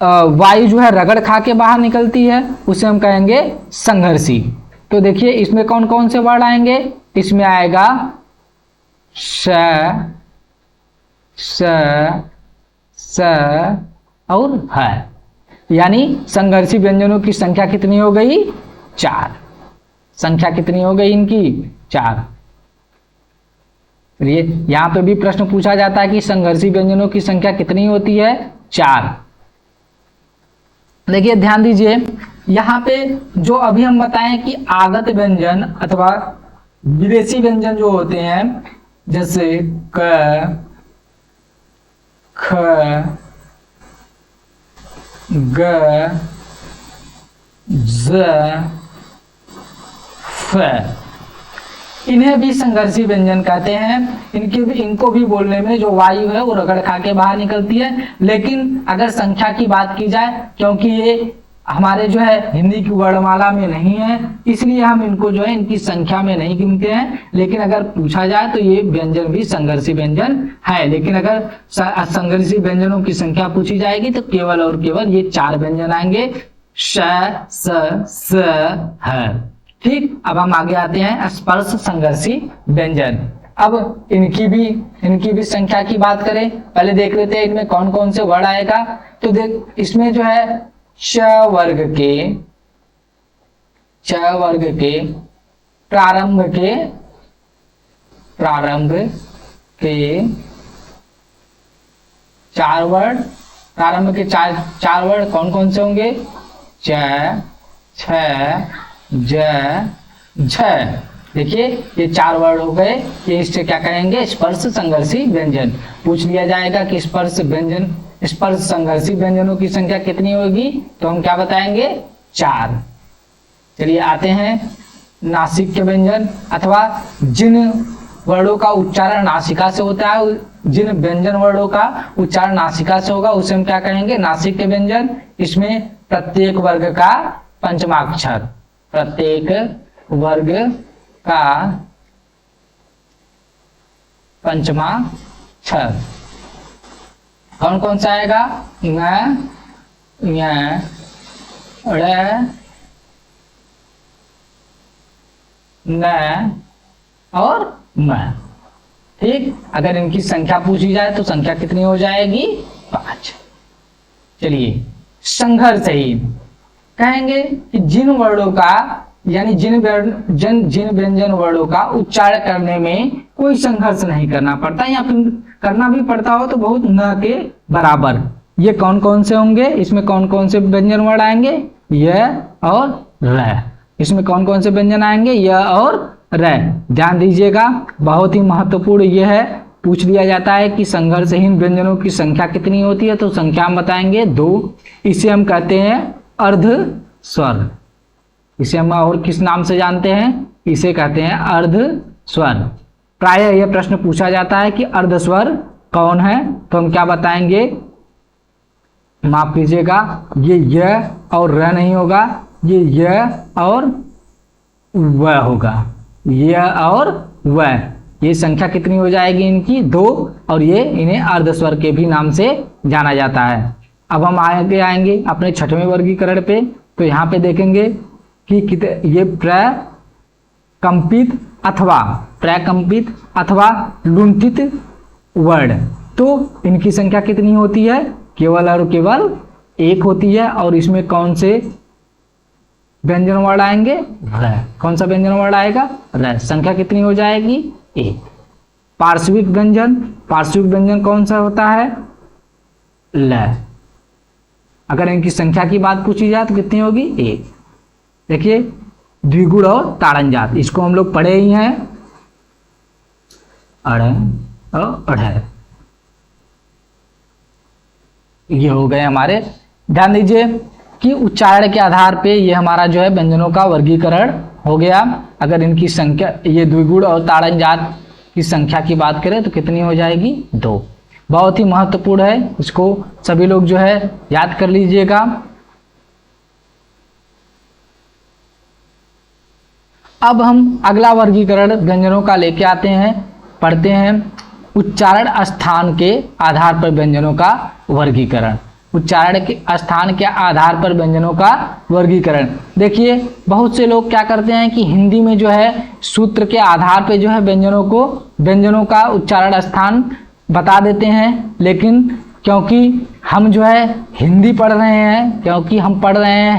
वायु जो है रगड़ खा के बाहर निकलती है, उसे हम कहेंगे संघर्षी। तो देखिए इसमें कौन कौन से वर्ड आएंगे, इसमें आएगा श, स, स और ह, यानी संघर्षी व्यंजनों की संख्या कितनी हो गई, 4। संख्या कितनी हो गई इनकी, 4। ये यहां पे भी प्रश्न पूछा जाता है कि संघर्षी व्यंजनों की संख्या कितनी होती है, 4। देखिए ध्यान दीजिए, यहाँ पे जो अभी हम बताएं कि आगत व्यंजन अथवा विदेशी व्यंजन जो होते हैं, जैसे क, ख, ग, ज, फ, इन्हें भी संघर्षी व्यंजन कहते हैं। इनको भी बोलने में जो वायु है वो रगड़ खा के बाहर निकलती है। लेकिन अगर संख्या की बात की जाए, क्योंकि ये हमारे जो है हिंदी की वर्णमाला में नहीं है, इसलिए हम इनको जो है इनकी संख्या में नहीं गिनते हैं। लेकिन अगर पूछा जाए तो ये व्यंजन भी संघर्षी व्यंजन है। लेकिन अगर संघर्षी व्यंजनों की संख्या पूछी जाएगी तो केवल और केवल ये 4 व्यंजन आएंगे, श, स, ह। ठीक, अब हम आगे आते हैं स्पर्श संघर्षी व्यंजन। अब इनकी भी संख्या की बात करें, पहले देख लेते हैं इनमें कौन कौन से वर्ड आएगा। तो देख, इसमें जो है च वर्ग के प्रारंभ के 4 वर्ड, प्रारंभ के 4 वर्ड कौन कौन से होंगे, च, छ, ज, झ। देखिए ये 4 वर्ड हो गए, ये इससे क्या कहेंगे, स्पर्श संघर्षी व्यंजन। पूछ लिया जाएगा कि स्पर्श संघर्षी व्यंजनों की संख्या कितनी होगी, तो हम क्या बताएंगे, 4। चलिए आते हैं नासिक के व्यंजन, अथवा जिन वर्णों का उच्चारण नासिका से होता है, जिन व्यंजन वर्णों का उच्चारण नासिका से होगा उसे हम क्या कहेंगे, नासिक के व्यंजन। इसमें प्रत्येक वर्ग का पंचमाक्षर, प्रत्येक वर्ग का पंचमाक्षर कौन कौन सा आएगा, ङ, ञ, ड़, न और म। ठीक, अगर इनकी संख्या पूछी जाए तो संख्या कितनी हो जाएगी, 5। चलिए संघर्षहीन कहेंगे कि जिन वर्णों का, यानी जिन व्यंजन वर्णों का उच्चारण करने में कोई संघर्ष नहीं करना पड़ता, या फिर करना भी पड़ता हो तो बहुत न के बराबर। ये कौन कौन से होंगे, इसमें कौन कौन से व्यंजन वर्ड आएंगे, य और र। इसमें कौन कौन से व्यंजन आएंगे, य और र। ध्यान दीजिएगा, बहुत ही महत्वपूर्ण यह है, पूछ लिया जाता है कि संघर्षहीन व्यंजनों की संख्या कितनी होती है, तो संख्या हम बताएंगे 2। इसे हम कहते हैं अर्ध स्वर। इसे हम और किस नाम से जानते हैं, इसे कहते हैं अर्ध स्वर। प्रायः यह प्रश्न पूछा जाता है कि अर्ध स्वर कौन है, तो हम क्या बताएंगे, माफ कीजिएगा, ये य और र नहीं होगा, ये य और व होगा, य और व। ये संख्या कितनी हो जाएगी इनकी, 2, और ये इन्हें अर्ध स्वर के भी नाम से जाना जाता है। अब हम आगे आएंगे अपने 6वें वर्गीकरण पे, तो यहाँ पे देखेंगे कि ये प्रकंपित अथवा लुंठित वर्ड, तो इनकी संख्या कितनी होती है, केवल और केवल 1 होती है। और इसमें कौन से व्यंजन वर्ड आएंगे, र। कौन सा व्यंजन वर्ड आएगा, र। संख्या कितनी हो जाएगी, 1। पार्श्विक व्यंजन कौन सा होता है, ल। अगर इनकी संख्या की बात पूछी जाए तो कितनी होगी, 1। देखिए द्विगुण और ताड़नजात, इसको हम लोग पढ़े ही हैं, अड़ और अढ़। ये हो गए हमारे। ध्यान दीजिए कि उच्चारण के आधार पे ये हमारा जो है व्यंजनों का वर्गीकरण हो गया। अगर इनकी संख्या, ये द्विगुण और ताड़नजात की संख्या की बात करें तो कितनी हो जाएगी, 2। बहुत ही महत्वपूर्ण है, इसको सभी लोग जो है याद कर लीजिएगा। अब हम अगला वर्गीकरण व्यंजनों का लेके आते हैं, पढ़ते हैं उच्चारण स्थान के आधार पर व्यंजनों का वर्गीकरण। उच्चारण के स्थान के आधार पर व्यंजनों का वर्गीकरण। देखिए बहुत से लोग क्या करते हैं कि हिंदी में जो है सूत्र के आधार पे जो है व्यंजनों का उच्चारण स्थान बता देते हैं, लेकिन क्योंकि हम जो है हिंदी पढ़ रहे हैं, क्योंकि हम पढ़ रहे हैं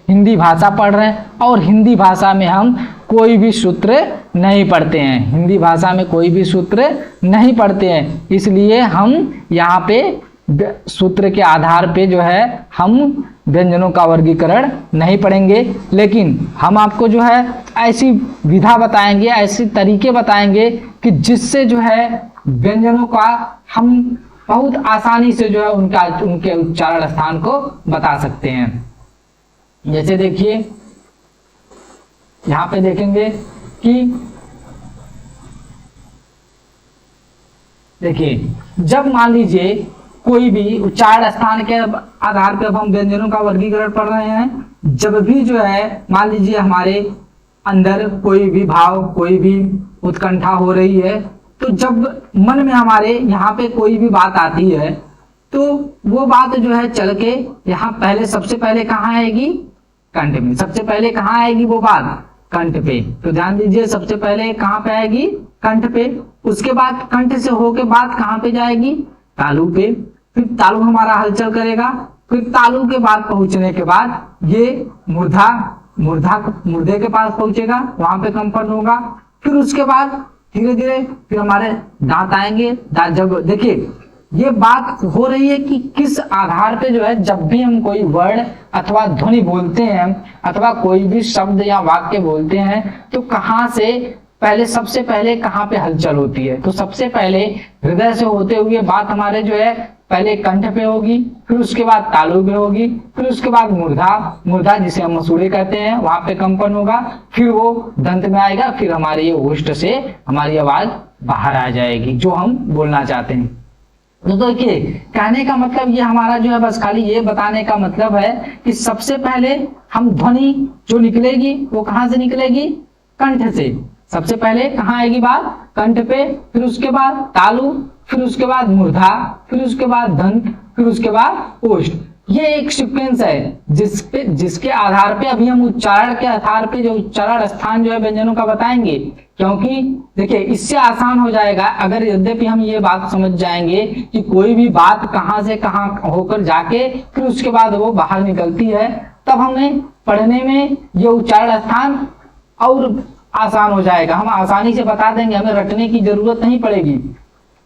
हिंदी भाषा पढ़ रहे हैं, और हिंदी भाषा में हम कोई भी सूत्र नहीं पढ़ते हैं, हिंदी भाषा में कोई भी सूत्र नहीं पढ़ते हैं, इसलिए हम यहाँ पे सूत्र के आधार पे जो है हम व्यंजनों का वर्गीकरण नहीं पढ़ेंगे। लेकिन हम आपको जो है ऐसी विधा बताएंगे, ऐसे तरीके बताएंगे कि जिससे जो है व्यंजनों का हम बहुत आसानी से जो है उनके उच्चारण स्थान को बता सकते हैं। जैसे देखिए यहाँ पे देखेंगे कि देखिए जब मान लीजिए कोई भी उच्चारण स्थान के आधार पर हम व्यंजनों का वर्गीकरण पढ़ रहे हैं, जब भी जो है मान लीजिए हमारे अंदर कोई भी भाव, कोई भी उत्कंठा हो रही है, तो जब मन में हमारे यहाँ पे कोई भी बात आती है तो वो बात जो है चल के यहाँ पहले सबसे पहले कहाँ आएगी? कंठ में। सबसे पहले कहाँ आएगी वो बात? कंठ पे। तो ध्यान दीजिए सबसे पहले कहाँ पे आएगी? कंठ पे। उसके बाद कंठ से होके बात कहाँ पे जाएगी? तालु पे। फिर तालु हमारा हलचल करेगा, फिर तालु के बाद पहुंचने के बाद ये मुर्दे के पास पहुंचेगा, वहां पे कंपन होगा। फिर उसके बाद धीरे धीरे फिर हमारे दांत आएंगे। दांत जब देखिए ये बात हो रही है कि किस आधार पे जो है जब भी हम कोई वर्ड अथवा ध्वनि बोलते हैं अथवा कोई भी शब्द या वाक्य बोलते हैं तो कहाँ से पहले सबसे पहले कहाँ पे हलचल होती है? तो सबसे पहले हृदय से होते हुए बात हमारे जो है पहले कंठ पे होगी, फिर उसके बाद तालु पे होगी, फिर उसके बाद मूर्धा जिसे हम मसूड़े कहते हैं वहां पे कंपन होगा, फिर वो दंत में आएगा, फिर हमारी ये ओष्ठ से हमारी आवाज बाहर आ जाएगी जो हम बोलना चाहते हैं। तो देखिए कहने का मतलब ये हमारा जो है बस खाली ये बताने का मतलब है कि सबसे पहले हम ध्वनि जो निकलेगी वो कहाँ से निकलेगी? कंठ से। सबसे पहले कहाँ आएगी बात? कंठ पे, फिर उसके बाद तालु, फिर उसके बाद मूर्धा, फिर उसके बाद दंत, फिर उसके बाद ओष्ठ। ये एक सीक्वेंस है जिसके आधार पे अभी हम उच्चारण के आधार पे जो उच्चारण स्थान जो है व्यंजनों का बताएंगे, क्योंकि देखिए इससे आसान हो जाएगा अगर यद्यपि हम ये बात समझ जाएंगे कि कोई भी बात कहाँ से कहाँ होकर जाके फिर उसके बाद वो बाहर निकलती है, तब हमें पढ़ने में ये उच्चारण स्थान और आसान हो जाएगा। हम आसानी से बता देंगे, हमें रटने की जरूरत नहीं पड़ेगी।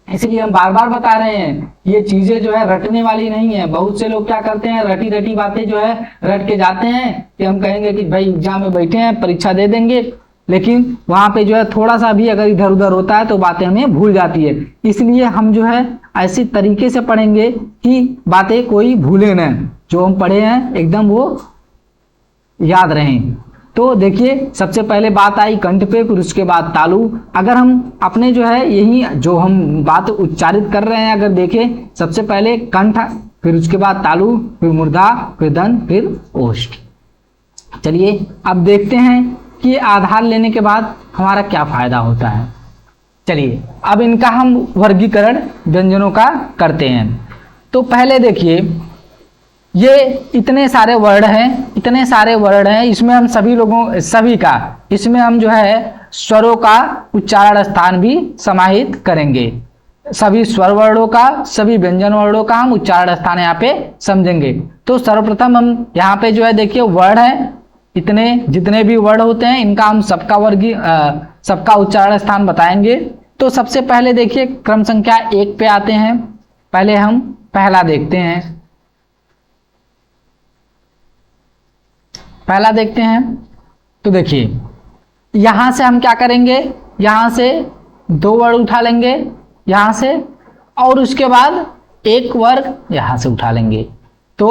इसलिए हम बार बार बता रहे हैं ये चीजें जो है रटने वाली नहीं है। बहुत से लोग क्या करते हैं रटी बातें जो है रट के जाते हैं कि हम कहेंगे कि भाई एग्जाम में बैठे हैं परीक्षा दे देंगे, लेकिन वहां पे जो है थोड़ा सा भी अगर इधर उधर होता है तो बातें हमें भूल जाती है। इसलिए हम जो है ऐसे तरीके से पढ़ेंगे कि बातें कोई भूले न, जो हम पढ़े हैं एकदम वो याद रहें। तो देखिए सबसे पहले बात आई कंठ पे, फिर उसके बाद तालु। अगर हम अपने जो है यही जो हम बात उच्चारित कर रहे हैं अगर देखें, सबसे पहले कंठ, फिर उसके बाद तालु, फिर मूर्धा, फिर दंत, फिर ओष्ठ। चलिए अब देखते हैं कि आधार लेने के बाद हमारा क्या फायदा होता है। चलिए अब इनका हम वर्गीकरण व्यंजनों का करते हैं। तो पहले देखिए ये इतने सारे वर्ड हैं, इसमें हम इसमें हम जो है स्वरों का उच्चारण स्थान भी समाहित करेंगे। सभी स्वर वर्णों का, सभी व्यंजन वर्णों का हम उच्चारण स्थान यहाँ पे समझेंगे। तो सर्वप्रथम हम यहाँ पे जो है देखिए वर्ड है, इतने जितने भी वर्ड होते हैं इनका हम सबका उच्चारण स्थान बताएंगे। तो सबसे पहले देखिए क्रम संख्या 1 पे आते हैं। पहले हम पहला देखते हैं। पहला देखते हैं तो देखिए यहां से हम क्या करेंगे, यहां से 2 वर्ड उठा लेंगे यहां से, और उसके बाद एक वर्ग यहां से उठा लेंगे। तो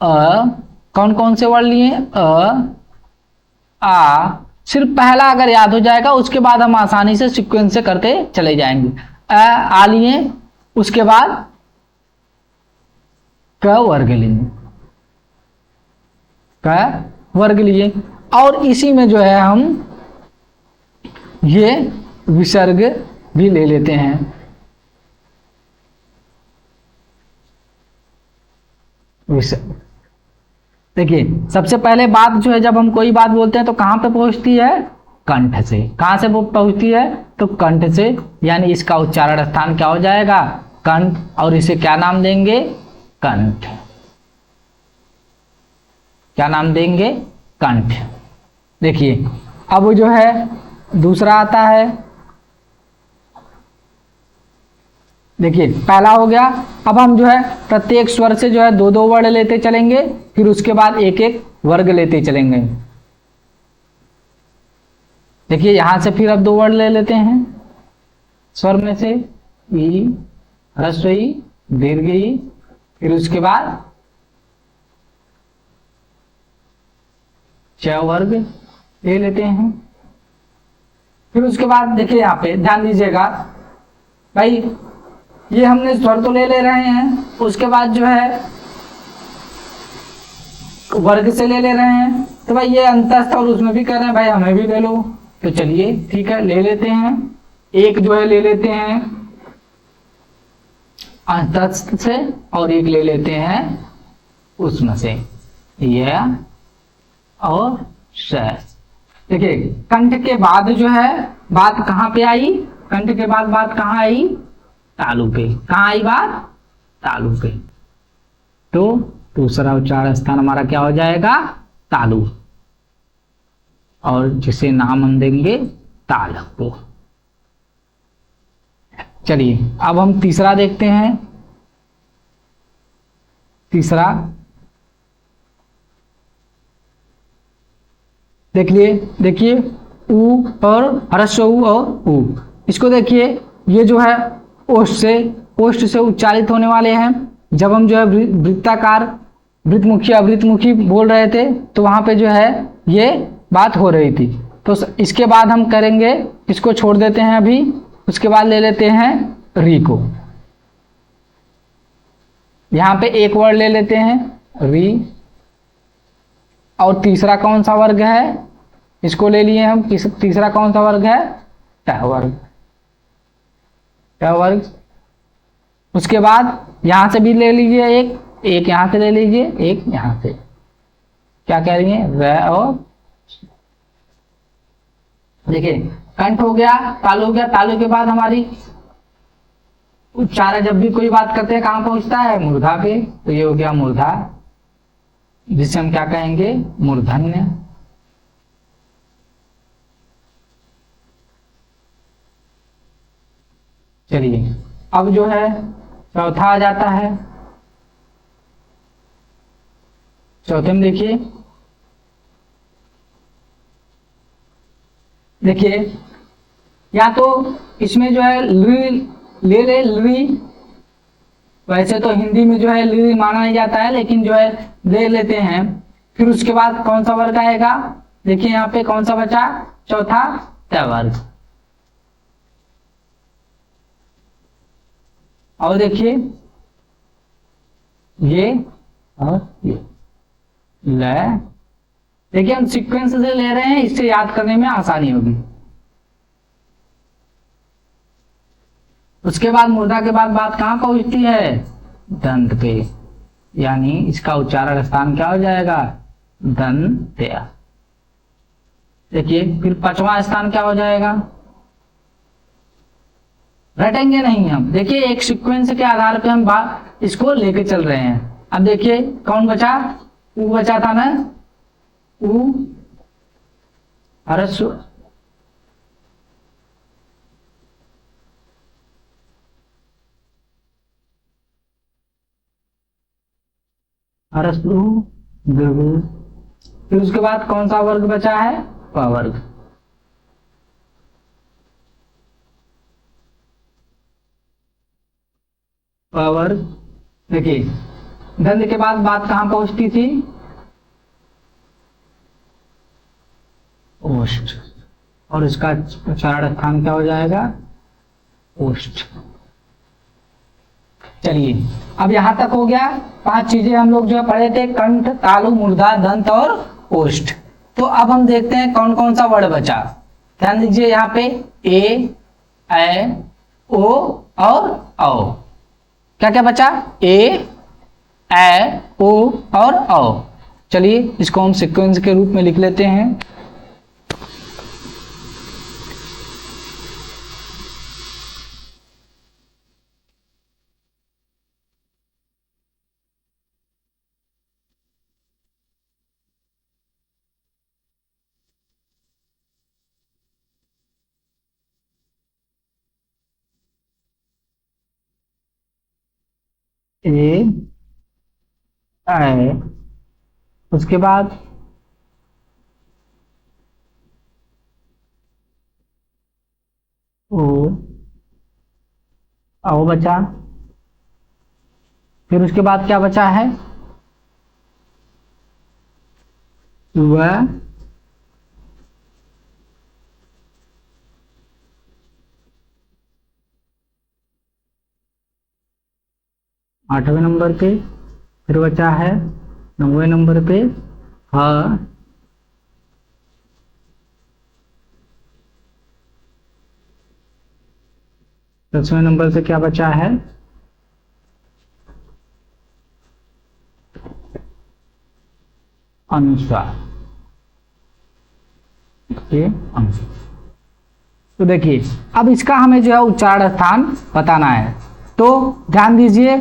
कौन कौन से वर्ड लिए? आ, सिर्फ पहला अगर याद हो जाएगा उसके बाद हम आसानी से सीक्वेंस से करते चले जाएंगे। आ लिए, उसके बाद क वर्ग लिए, वर्ग लिए, और इसी में जो है हम ये विसर्ग भी ले लेते हैं। विसर्ग। देखिए सबसे पहले बात जो है, जब हम कोई बात बोलते हैं तो कहाँ पे पहुंचती है? कंठ से। कहाँ से वो पहुंचती है? तो कंठ से, यानी इसका उच्चारण स्थान क्या हो जाएगा? कंठ। और इसे क्या नाम देंगे? कंठ। क्या नाम देंगे? कंठ। देखिए अब जो है दूसरा आता है। देखिए पहला हो गया। अब हम जो है प्रत्येक स्वर से जो है दो दो वर्ड लेते चलेंगे, फिर उसके बाद एक एक वर्ग लेते चलेंगे। देखिए यहां से फिर अब दो वर्ड ले लेते हैं स्वर में से, ई, ह्रस्व ई, दीर्घ ई, फिर उसके बाद च वर्ग ले लेते हैं। फिर उसके बाद देखिए यहाँ पे ध्यान दीजिएगा भाई, ये हमने स्वर तो ले रहे हैं, उसके बाद जो है वर्ग से ले रहे हैं। तो भाई ये अंतस्थ और उसमें भी कर रहे हैं, भाई हमें भी ले लो। तो चलिए ठीक है, ले लेते हैं। एक जो है ले लेते हैं अंतस्थ से, और एक ले लेते हैं उसमें से, यह और शेष। देखिए कंठ के बाद जो है बात कहां पे आई? कंठ के बाद बात कहां आई? तालु पे। कहां आई बात? तालु पे। तो दूसरा उच्चारण स्थान हमारा क्या हो जाएगा? तालु। और जिसे नाम हम देंगे ताल को। चलिए अब हम तीसरा देखते हैं। तीसरा देखिए उ और ह्रस्व उ और उ। इसको देखिए, ये जो है ओष्ठ से उच्चारित होने वाले हैं। जब हम जो है वृत्ताकार, वृत्तमुखी, अवृत्तमुखी बोल रहे थे तो वहां पे जो है ये बात हो रही थी। तो इसके बाद हम करेंगे, इसको छोड़ देते हैं अभी। उसके बाद ले लेते हैं री को। यहां पे एक वर्ड ले लेते हैं री। और तीसरा कौन सा वर्ग है? इसको ले लिए हम। तीसरा कौन सा वर्ग है? ट वर्ग। ट वर्ग। उसके बाद यहां से भी ले लीजिए एक यहां से ले लीजिए, एक यहां से। क्या कह रही है? र और। देखिए कंठ हो गया, तालु हो गया। तालु के बाद हमारी उच्चारण, जब भी कोई बात करते हैं कहां पहुंचता है? मूर्धा पे। तो ये हो गया मूर्धा, जिसे हम क्या कहेंगे? मूर्धन्य। चलिए अब जो है चौथा आ जाता है। चौथे में देखिए या तो इसमें जो है ले लुई। वैसे तो हिंदी में जो है लुई माना नहीं जाता है, लेकिन जो है ले लेते हैं। फिर उसके बाद कौन सा वर्ग आएगा? देखिए यहाँ पे कौन सा बचा? चौथा त वर्ग। और देखिए ये और ये ल। देखिए हम सीक्वेंस से ले रहे हैं, इससे याद करने में आसानी होगी। उसके बाद मूर्धा के बाद बात कहां पहुंचती है? दंत पे, यानी इसका उच्चारण स्थान क्या हो जाएगा? दंत्य। देखिए फिर पांचवा स्थान क्या हो जाएगा? रटेंगे नहीं हम। देखिए एक सीक्वेंस के आधार पे हम इसको लेके चल रहे हैं। अब देखिए कौन बचा? उ बचा था ना, उ ह्रस्व दीर्घ। फिर उसके बाद कौन सा वर्ग बचा है? प वर्ग। प वर्ग। देखिए दंत के बाद बात कहां पहुंचती थी? ओष्ठ। और इसका उच्चारण स्थान क्या हो जाएगा? ओष्ठ। चलिए अब यहां तक हो गया। 5 चीजें हम लोग जो पढ़े थे, कंठ, तालु, मूर्धा, दंत और ओष्ठ। तो अब हम देखते हैं कौन कौन सा वर्ड बचा। ध्यान दीजिए यहाँ पे ए, ओ और औ। क्या क्या बचा? ए, ए, ओ और औ। चलिए इसको हम सीक्वेंस के रूप में लिख लेते हैं। ए, ए, उसके बाद ओ, औ बचा। फिर उसके बाद क्या बचा है? व, 8वें नंबर पे। फिर बचा है 9वें नंबर पे ह। 10वें नंबर पे क्या बचा है? अनुस्वार। ये अनुस्वार। तो देखिए अब इसका हमें जो है उच्चारण स्थान बताना है। तो ध्यान दीजिए,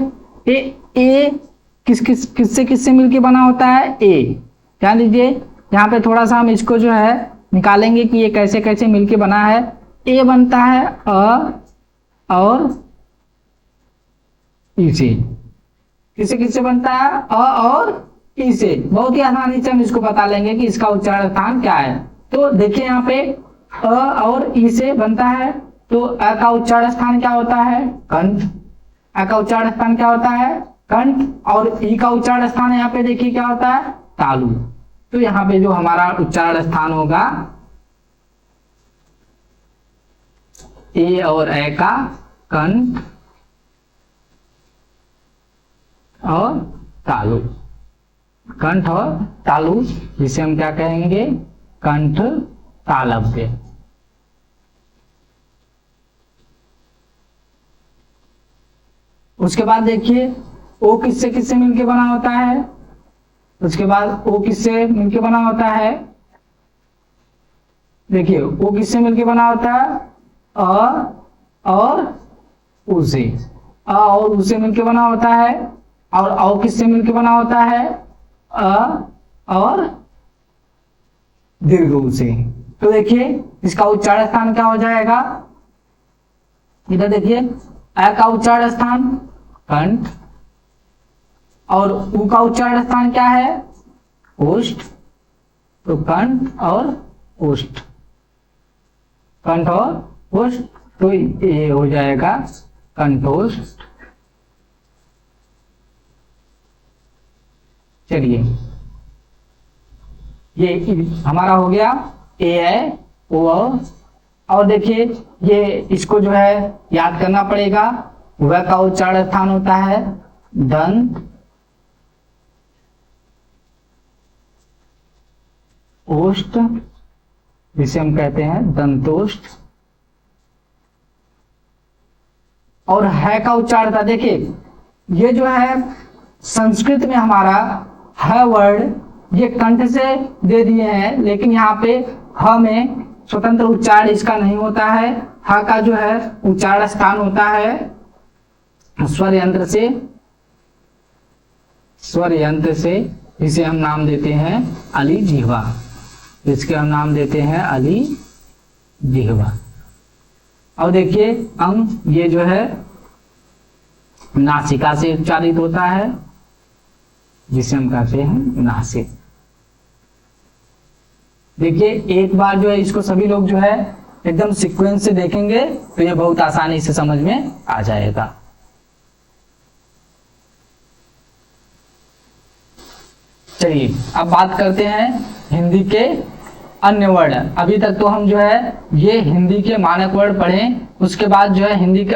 ए किससे किससे मिलके बना होता है? ए। ध्यान दीजिए यहाँ पे थोड़ा सा हम इसको जो है निकालेंगे कि ये कैसे कैसे मिलके बना है। ए बनता है अ और ई से। किससे किससे बनता है? अ और ई से। बहुत ही आसानी से हम इसको बता लेंगे कि इसका उच्चारण स्थान क्या है। तो देखिए यहाँ पे अ और ई से बनता है, तो अ का उच्चारण स्थान क्या होता है? कंठ। अ का उच्चारण स्थान क्या होता है? कंठ। और ई का उच्चारण स्थान यहाँ पे देखिए क्या होता है? तालु। तो यहाँ पे जो हमारा उच्चारण स्थान होगा ए और ए का कंठ और तालु। कंठ और तालु, जिसे हम क्या कहेंगे? कंठ तालव्य। उसके बाद देखिए ओ किससे किससे मिलके बना होता है? उसके बाद ओ किससे मिलके बना होता है? देखिए ओ किससे मिलके बना होता है? अ और उ से। अ और उ से मिलके बना होता है। और औ किससे मिलके बना होता है? अ और दीर्घ उ से। तो देखिए इसका उच्चारण स्थान क्या हो जाएगा? इधर देखिए अ का उच्चारण स्थान कंठ और उ का उच्चारण स्थान क्या है? ओष्ठ। तो कंठ और ओष्ठ, कंठ और ओष्ठ। तो ये हो जाएगा कंठोष्ठ। चलिए ये हमारा हो गया ए है ओ। और देखिए ये इसको जो है याद करना पड़ेगा। वह का उच्चारण स्थान होता है दंत, ओष्ठ, जिसे हम कहते हैं दंतोष्ठ। और है का उच्चारण था, देखिए ये जो है संस्कृत में हमारा ह वर्ड ये कंठ से दे दिए हैं, लेकिन यहाँ पे ह में स्वतंत्र उच्चारण इसका नहीं होता है। ह का जो है उच्चारण स्थान होता है स्वर यंत्र से। स्वर यंत्र से जिसे हम नाम देते हैं अली जिह्वा। इसके हम नाम देते हैं अली जिह्वा। और देखिए ये जो है नासिका से उच्चारित होता है, जिसे हम कहते हैं नासिक। देखिए एक बार जो है इसको सभी लोग जो है एकदम सीक्वेंस से देखेंगे तो ये बहुत आसानी से समझ में आ जाएगा। चलिए अब बात करते हैं हिंदी के अन्य वर्ड। अभी तक तो हम जो है ये हिंदी के मानक वर्ड पढ़े, उसके बाद जो है हिंदी के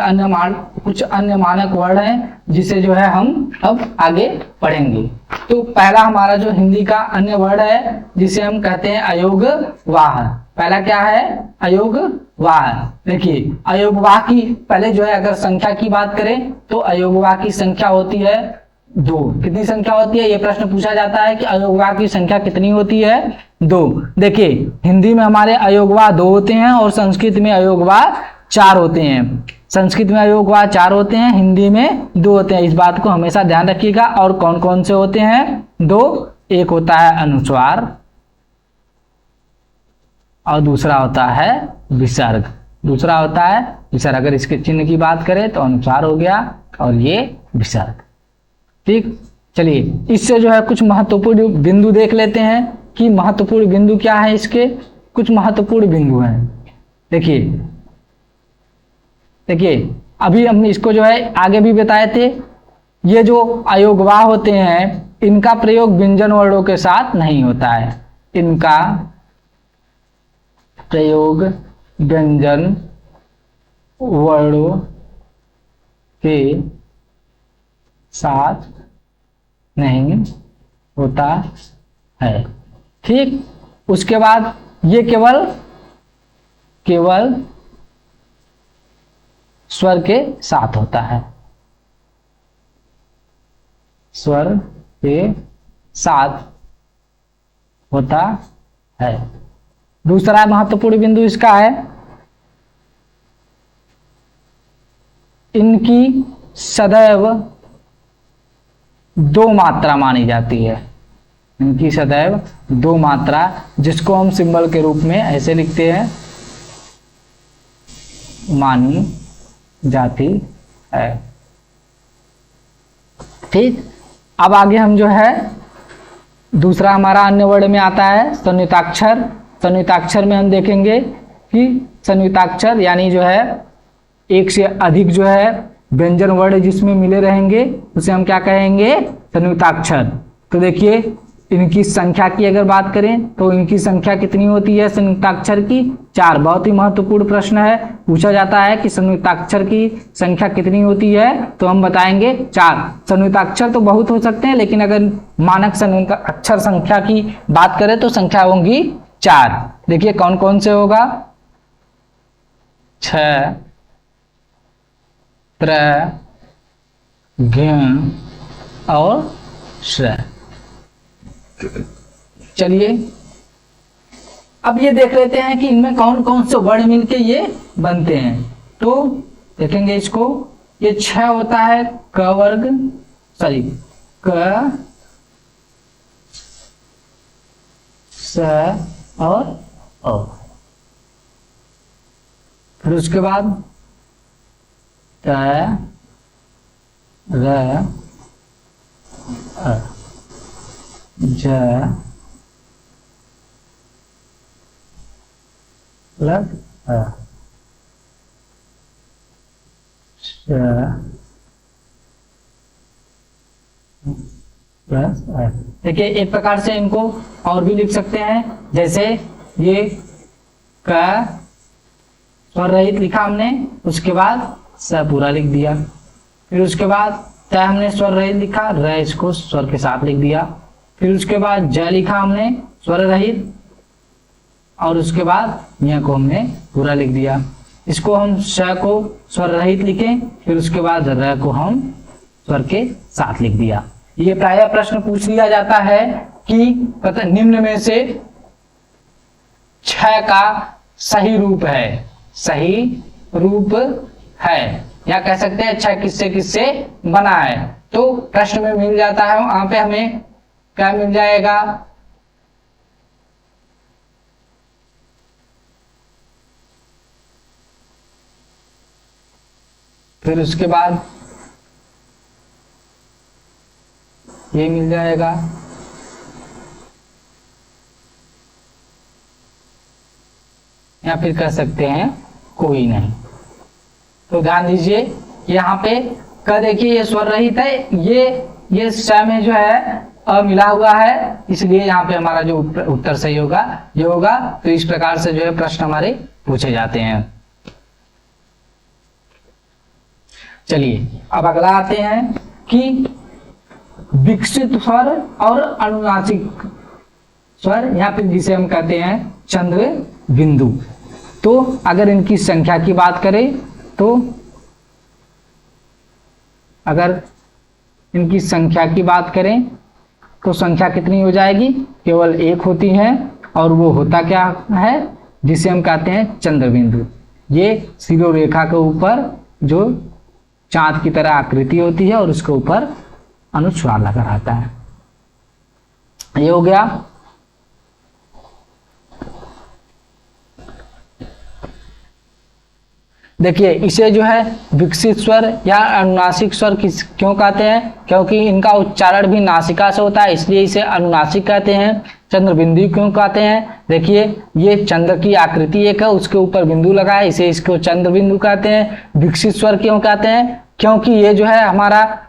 कुछ अन्य मानक वर्ड हैं जिसे जो है हम अब आगे पढ़ेंगे। तो पहला हमारा जो हिंदी का अन्य वर्ड है जिसे हम कहते हैं अयोगवाह। पहला क्या है? अयोगवाह। देखिए अयोगवाह की पहले जो है अगर संख्या की बात करें तो अयोगवाह की संख्या होती है दो। कितनी संख्या होती है, ये प्रश्न पूछा जाता है कि अयोगवा की संख्या कितनी होती है, दो। देखिए हिंदी में हमारे अयोगवा दो होते हैं और संस्कृत में अयोगवा चार होते हैं। संस्कृत में अयोगवा चार होते हैं, हिंदी में दो होते हैं। इस बात को हमेशा ध्यान रखिएगा। और कौन कौन से होते हैं, दो। एक होता है अनुस्वार और दूसरा होता है विसर्ग। दूसरा होता है विसर्ग। अगर इसके चिन्ह की बात करें तो अनुस्वार हो गया और ये विसर्ग। ठीक, चलिए इससे जो है कुछ महत्वपूर्ण बिंदु देख लेते हैं कि महत्वपूर्ण बिंदु क्या है। इसके कुछ महत्वपूर्ण बिंदु हैं। देखिए अभी हमने इसको जो है आगे भी बताए थे। ये जो अयोगवा होते हैं इनका प्रयोग व्यंजन वर्णों के साथ नहीं होता है। इनका प्रयोग व्यंजन वर्णों के साथ नहीं होता है। ठीक, उसके बाद ये केवल स्वर के साथ होता है। स्वर के साथ होता है। दूसरा महत्वपूर्ण बिंदु इसका है, इनकी सदैव दो मात्रा मानी जाती है। इनकी सदैव दो मात्रा, जिसको हम सिंबल के रूप में ऐसे लिखते हैं, मानी जाती है। ठीक, अब आगे हम जो है दूसरा हमारा अन्य वर्ण में आता है संयुक्ताक्षर। संयुक्ताक्षर में हम देखेंगे कि संयुक्ताक्षर यानी जो है एक से अधिक जो है व्यंजन वर्ण जिसमें मिले रहेंगे उसे हम क्या कहेंगे, संयुक्ताक्षर। तो देखिए इनकी संख्या की अगर बात करें तो इनकी संख्या कितनी होती है संयुक्ताक्षर की, 4। बहुत ही महत्वपूर्ण प्रश्न है, पूछा जाता है कि संयुक्ताक्षर की संख्या कितनी होती है, तो हम बताएंगे 4। संयुक्ताक्षर तो बहुत हो सकते हैं, लेकिन अगर मानक संयुक्ताक्षर संख्या की बात करें तो संख्या होंगी 4। देखिए कौन कौन से होगा, 6, 3, घ और श। चलिए अब ये देख लेते हैं कि इनमें कौन कौन से वर्ण मिलके ये बनते हैं। तो देखेंगे इसको, ये 6 होता है क वर्ग, सॉरी क, स और अ। फिर उसके बाद त, र, अ, ज, लग, अ, श, प्लस अ। देखिए एक प्रकार से इनको और भी लिख सकते हैं, जैसे ये क स्वर रहित लिखा हमने, उसके बाद स पूरा लिख दिया। फिर उसके बाद त हमने स्वर रहित लिखा, र इसको स्वर के साथ लिख दिया। फिर उसके बाद ज लिखा हमने स्वर रहित, और उसके बाद य को हमने पूरा लिख दिया। इसको हम श को स्वर रहित लिखें, फिर उसके बाद र को हम स्वर के साथ लिख दिया। ये प्रायः प्रश्न पूछ लिया जाता है कि निम्न में से 6 का सही रूप है, सही रूप है, या कह सकते हैं 6 किससे किससे बना है। तो प्रश्न में मिल जाता है, वहां पे हमें क्या मिल जाएगा, फिर उसके बाद ये मिल जाएगा, या फिर कह सकते हैं कोई नहीं। तो ध्यान दीजिए यहाँ पे क देखिए ये स्वर रहित है, ये श में जो है अ मिला हुआ है, इसलिए यहाँ पे हमारा जो उत्तर सही होगा ये होगा। तो इस प्रकार से जो है प्रश्न हमारे पूछे जाते हैं। चलिए अब अगला आते हैं कि विकसित स्वर और अनुनासिक स्वर, या फिर जिसे हम कहते हैं चंद्र बिंदु। तो अगर इनकी संख्या की बात करें तो अगर इनकी संख्या की बात करें तो संख्या कितनी हो जाएगी, केवल एक होती है, और वो होता क्या है, जिसे हम कहते हैं चंद्र बिंदु। ये शिरोरेखा के ऊपर जो चांद की तरह आकृति होती है और उसके ऊपर अनुस्वार लगा रहता है। ये हो गया। देखिए इसे जो है विकसित स्वर या अनुनासिक स्वर क्यों कहते हैं, क्योंकि इनका उच्चारण भी नासिका से होता है, इसलिए इसे अनुनासिक कहते हैं। चंद्र बिंदु क्यों कहते हैं, देखिए ये चंद्र की आकृति एक है, उसके ऊपर बिंदु लगा है, इसे इसको चंद्र बिंदु कहते हैं। विकसित स्वर क्यों कहते हैं, क्योंकि ये जो है हमारा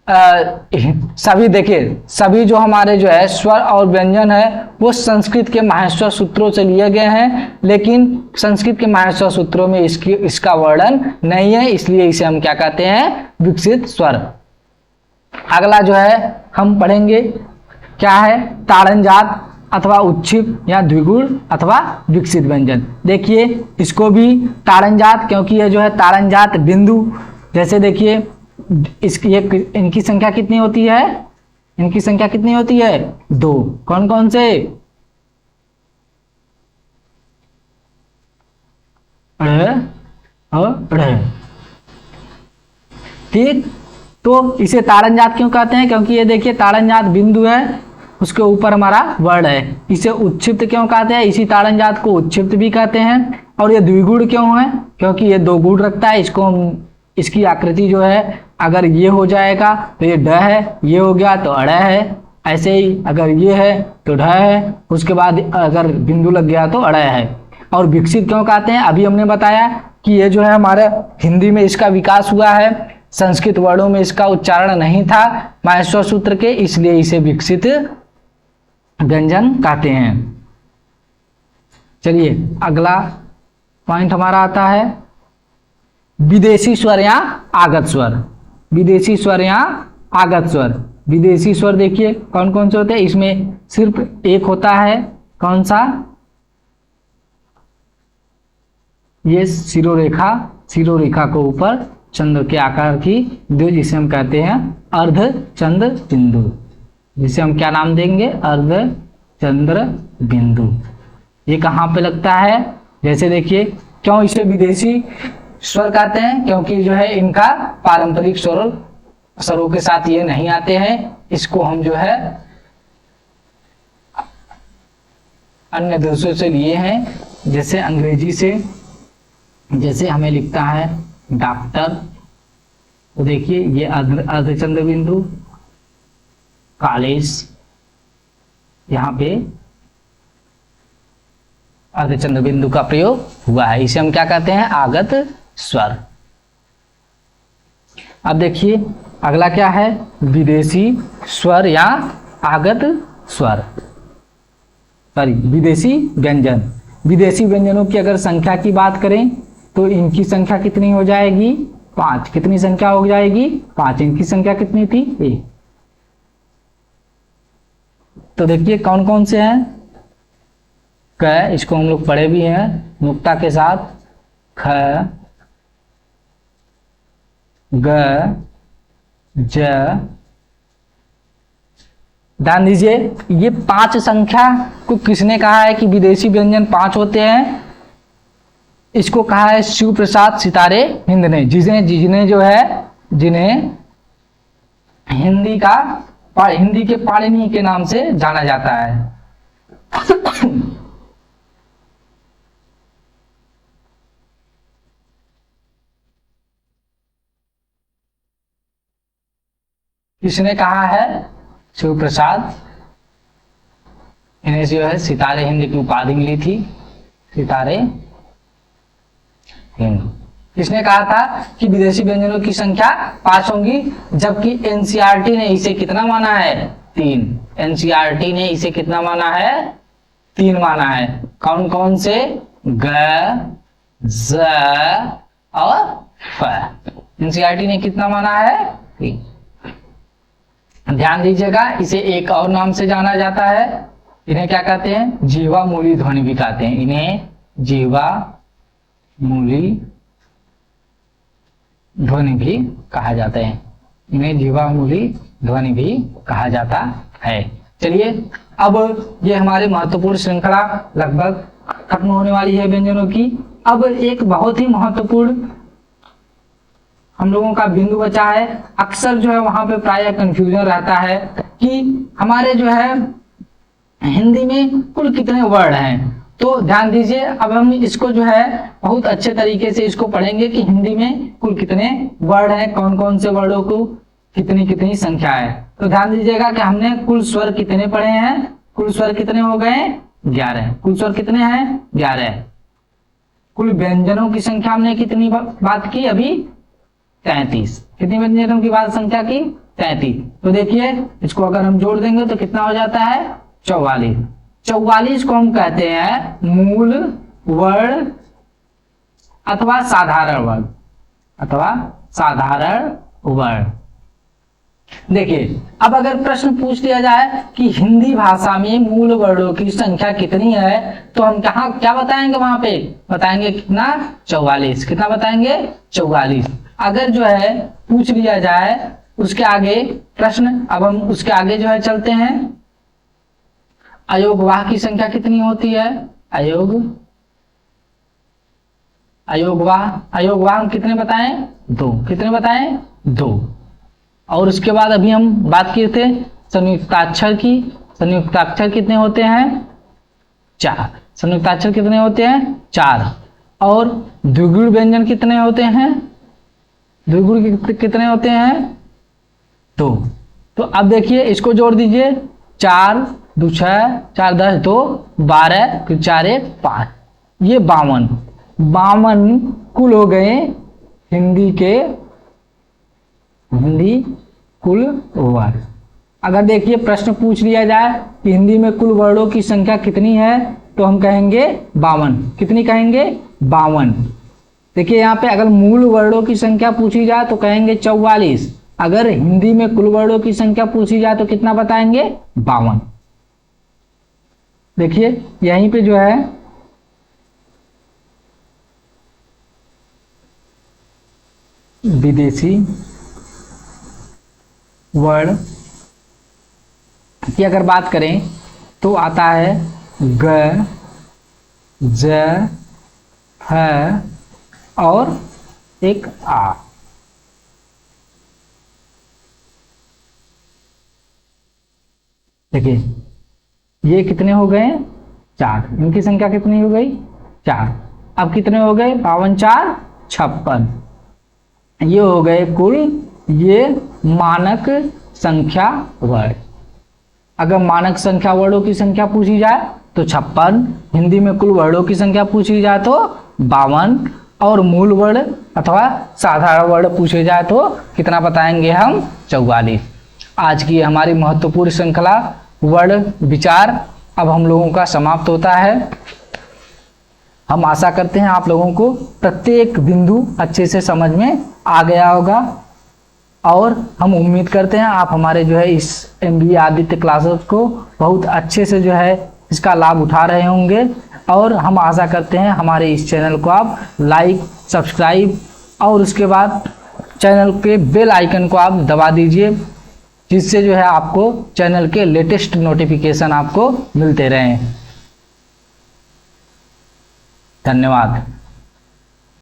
सभी देखिए सभी जो हमारे जो है स्वर और व्यंजन है वो संस्कृत के माहेश्वर सूत्रों से लिए गए हैं, लेकिन संस्कृत के माहेश्वर सूत्रों में इसका वर्णन नहीं है, इसलिए इसे हम क्या कहते हैं, विकसित स्वर। अगला जो है हम पढ़ेंगे क्या है, ताड़नजात अथवा उच्छिप या द्विगुण अथवा विकसित व्यंजन। देखिए इसको भी ताड़नजात, क्योंकि ये जो है ताड़नजात बिंदु, जैसे देखिए इनकी संख्या कितनी होती है, इनकी संख्या कितनी होती है, 2। कौन कौन से, ठीक। तो इसे ताड़नजात क्यों कहते हैं, क्योंकि ये देखिए ताड़नजात बिंदु है, उसके ऊपर हमारा वर्ण है। इसे उच्छिप्त क्यों कहते हैं, इसी ताड़नजात को उच्छिप्त भी कहते हैं। और ये द्विगुण क्यों है, क्योंकि ये 2 गुण रखता है, इसको हम इसकी आकृति जो है अगर ये हो जाएगा तो ये ड है, ये हो गया तो अड़ है, ऐसे ही अगर ये है तो ढ है, उसके बाद अगर बिंदु लग गया तो अड़ है। और विकसित क्यों कहते हैं, अभी हमने बताया कि ये जो है हमारे हिंदी में इसका विकास हुआ है, संस्कृत वर्णों में इसका उच्चारण नहीं था माहेश्वर सूत्र के, इसलिए इसे विकसित व्यंजन कहते हैं। चलिए अगला पॉइंट हमारा आता है विदेशी स्वर या आगत स्वर। विदेशी स्वर या आगत स्वर। विदेशी स्वर देखिए कौन कौन से होते हैं, इसमें सिर्फ एक होता है, कौन सा, ये शिरोरेखा, शिरोरेखा के ऊपर चंद्र के आकार की बिंदु, जिसे हम कहते हैं अर्ध चंद्र बिंदु, जिसे हम क्या नाम देंगे, अर्ध चंद्र बिंदु। ये कहाँ पे लगता है, जैसे देखिए क्यों इसे विदेशी स्वर कहते हैं, क्योंकि जो है इनका पारंपरिक स्वरों के साथ ये नहीं आते हैं, इसको हम जो है अन्य देशों से लिए हैं, जैसे अंग्रेजी से, जैसे हमें लिखता है डॉक्टर, तो देखिए ये अर्धचंद्र बिंदु, कॉलेज, यहाँ पे अर्धचंद्र बिंदु का प्रयोग हुआ है, इसे हम क्या कहते हैं, आगत स्वर। अब देखिए अगला क्या है, विदेशी स्वर या आगत स्वर, सॉरी विदेशी व्यंजन। विदेशी व्यंजनों की अगर संख्या की बात करें तो इनकी संख्या कितनी हो जाएगी, 5। कितनी संख्या हो जाएगी, 5। इनकी संख्या कितनी थी, 1। तो देखिए कौन कौन से हैं, क, इसको हम लोग पढ़े भी हैं मुक्ता के साथ, ख, ग, ज। ध्यान दीजिए ये 5 संख्या को किसने कहा है कि विदेशी व्यंजन 5 होते हैं, इसको कहा है शिव प्रसाद सितारे हिंद ने, जिन्हें जो है, जिन्हें हिंदी के पाणिनि के नाम से जाना जाता है। किसने कहा है, शिव प्रसाद, इन्हें जो है सितारे हिंद की उपाधि मिली थी, सितारे हिंद। किसने कहा था कि विदेशी व्यंजनों की संख्या 5 होंगी, जबकि एनसीईआरटी ने इसे कितना माना है, 3। एनसीईआरटी ने इसे कितना माना है, 3 माना है। कौन कौन से, ग, ज और फ। एनसीईआरटी ने कितना माना है, 3। ध्यान दीजिएगा इसे एक और नाम से जाना जाता है, इन्हें क्या कहते हैं, जिह्वा मूली ध्वनि भी कहते हैं, इन्हें जिह्वा मूली ध्वनि भी कहा जाता है। इन्हें जीवामूली ध्वनि भी कहा जाता है। चलिए अब ये हमारी महत्वपूर्ण श्रृंखला लगभग खत्म होने वाली है व्यंजनों की। अब एक बहुत ही महत्वपूर्ण हम लोगों का बिंदु बचा है। अक्सर जो है वहां पे प्रायः कंफ्यूजन रहता है कि हमारे जो है हिंदी में कुल कितने वर्ड हैं। तो ध्यान दीजिए, अब हम इसको जो है बहुत अच्छे तरीके से इसको पढ़ेंगे कि हिंदी में कुल कितने वर्ड हैं, कौन कौन से वर्डों को कितनी कितनी संख्या है। तो ध्यान दीजिएगा कि हमने कुल स्वर कितने पढ़े हैं, कुल स्वर कितने हो गए 11। कुल स्वर कितने हैं 11। कुल व्यंजनों की संख्या हमने कितनी बात की अभी 33। कितनी व्यंजनों की बात संख्या की 33। तो देखिए इसको अगर हम जोड़ देंगे तो कितना हो जाता है 44। 44 को हम कहते हैं मूल वर्ण अथवा साधारण वर्ण, अथवा साधारण वर्ण। देखिए अब अगर प्रश्न पूछ लिया जाए कि हिंदी भाषा में मूल वर्णों की संख्या कितनी है, तो हम कहाँ क्या बताएंगे, वहां पे बताएंगे कितना 44। कितना बताएंगे 44। अगर जो है पूछ लिया जाए उसके आगे प्रश्न, अब हम उसके आगे जो है चलते हैं, अयोगवाह की संख्या कितनी होती है, अयोगवाह हम कितने बताएं 2। कितने बताएं 2। और उसके बाद अभी हम बात किए थे संयुक्ताक्षर की। संयुक्ताक्षर कितने होते हैं 4। संयुक्ताक्षर कितने होते हैं 4। और द्विगुण व्यंजन कितने होते हैं, द्विगुण कितने होते हैं 2। तो अब देखिए इसको जोड़ दीजिए, 4 2 6 4 10 2 12 फिर 4 1 5, ये 52 कुल हो गए हिंदी कुल वर्ड। अगर देखिए प्रश्न पूछ लिया जाए कि हिंदी में कुल वर्डों की संख्या कितनी है, तो हम कहेंगे 52। कितनी कहेंगे 52। देखिए यहाँ पे अगर मूल वर्डों की संख्या पूछी जाए तो कहेंगे 44। अगर हिंदी में कुल वर्डों की संख्या पूछी जाए तो कितना बताएंगे 52। देखिए यहीं पे जो है विदेशी वर्ड की अगर बात करें तो आता है ग, ज, ह और एक आ। देखिए ये कितने हो गए 4। इनकी संख्या कितनी हो गई 4। अब कितने हो गए 52 4 56। ये हो गए कुल, ये मानक संख्या वर्ड। अगर मानक संख्या वर्डों की संख्या पूछी जाए तो 56, हिंदी में कुल वर्डों की संख्या पूछी जाए तो 52, और मूल वर्ड अथवा साधारण वर्ड पूछे जाए तो कितना बताएंगे हम 44। आज की हमारी महत्वपूर्ण श्रृंखला वर्ड विचार अब हम लोगों का समाप्त होता है। हम आशा करते हैं आप लोगों को प्रत्येक बिंदु अच्छे से समझ में आ गया होगा, और हम उम्मीद करते हैं आप हमारे जो है इस MBA आदित्य क्लासेस को बहुत अच्छे से जो है इसका लाभ उठा रहे होंगे। और हम आशा करते हैं हमारे इस चैनल को आप लाइक सब्सक्राइब और उसके बाद चैनल के बेल आइकन को आप दबा दीजिए, जिससे जो है आपको चैनल के लेटेस्ट नोटिफिकेशन आपको मिलते रहें। धन्यवाद।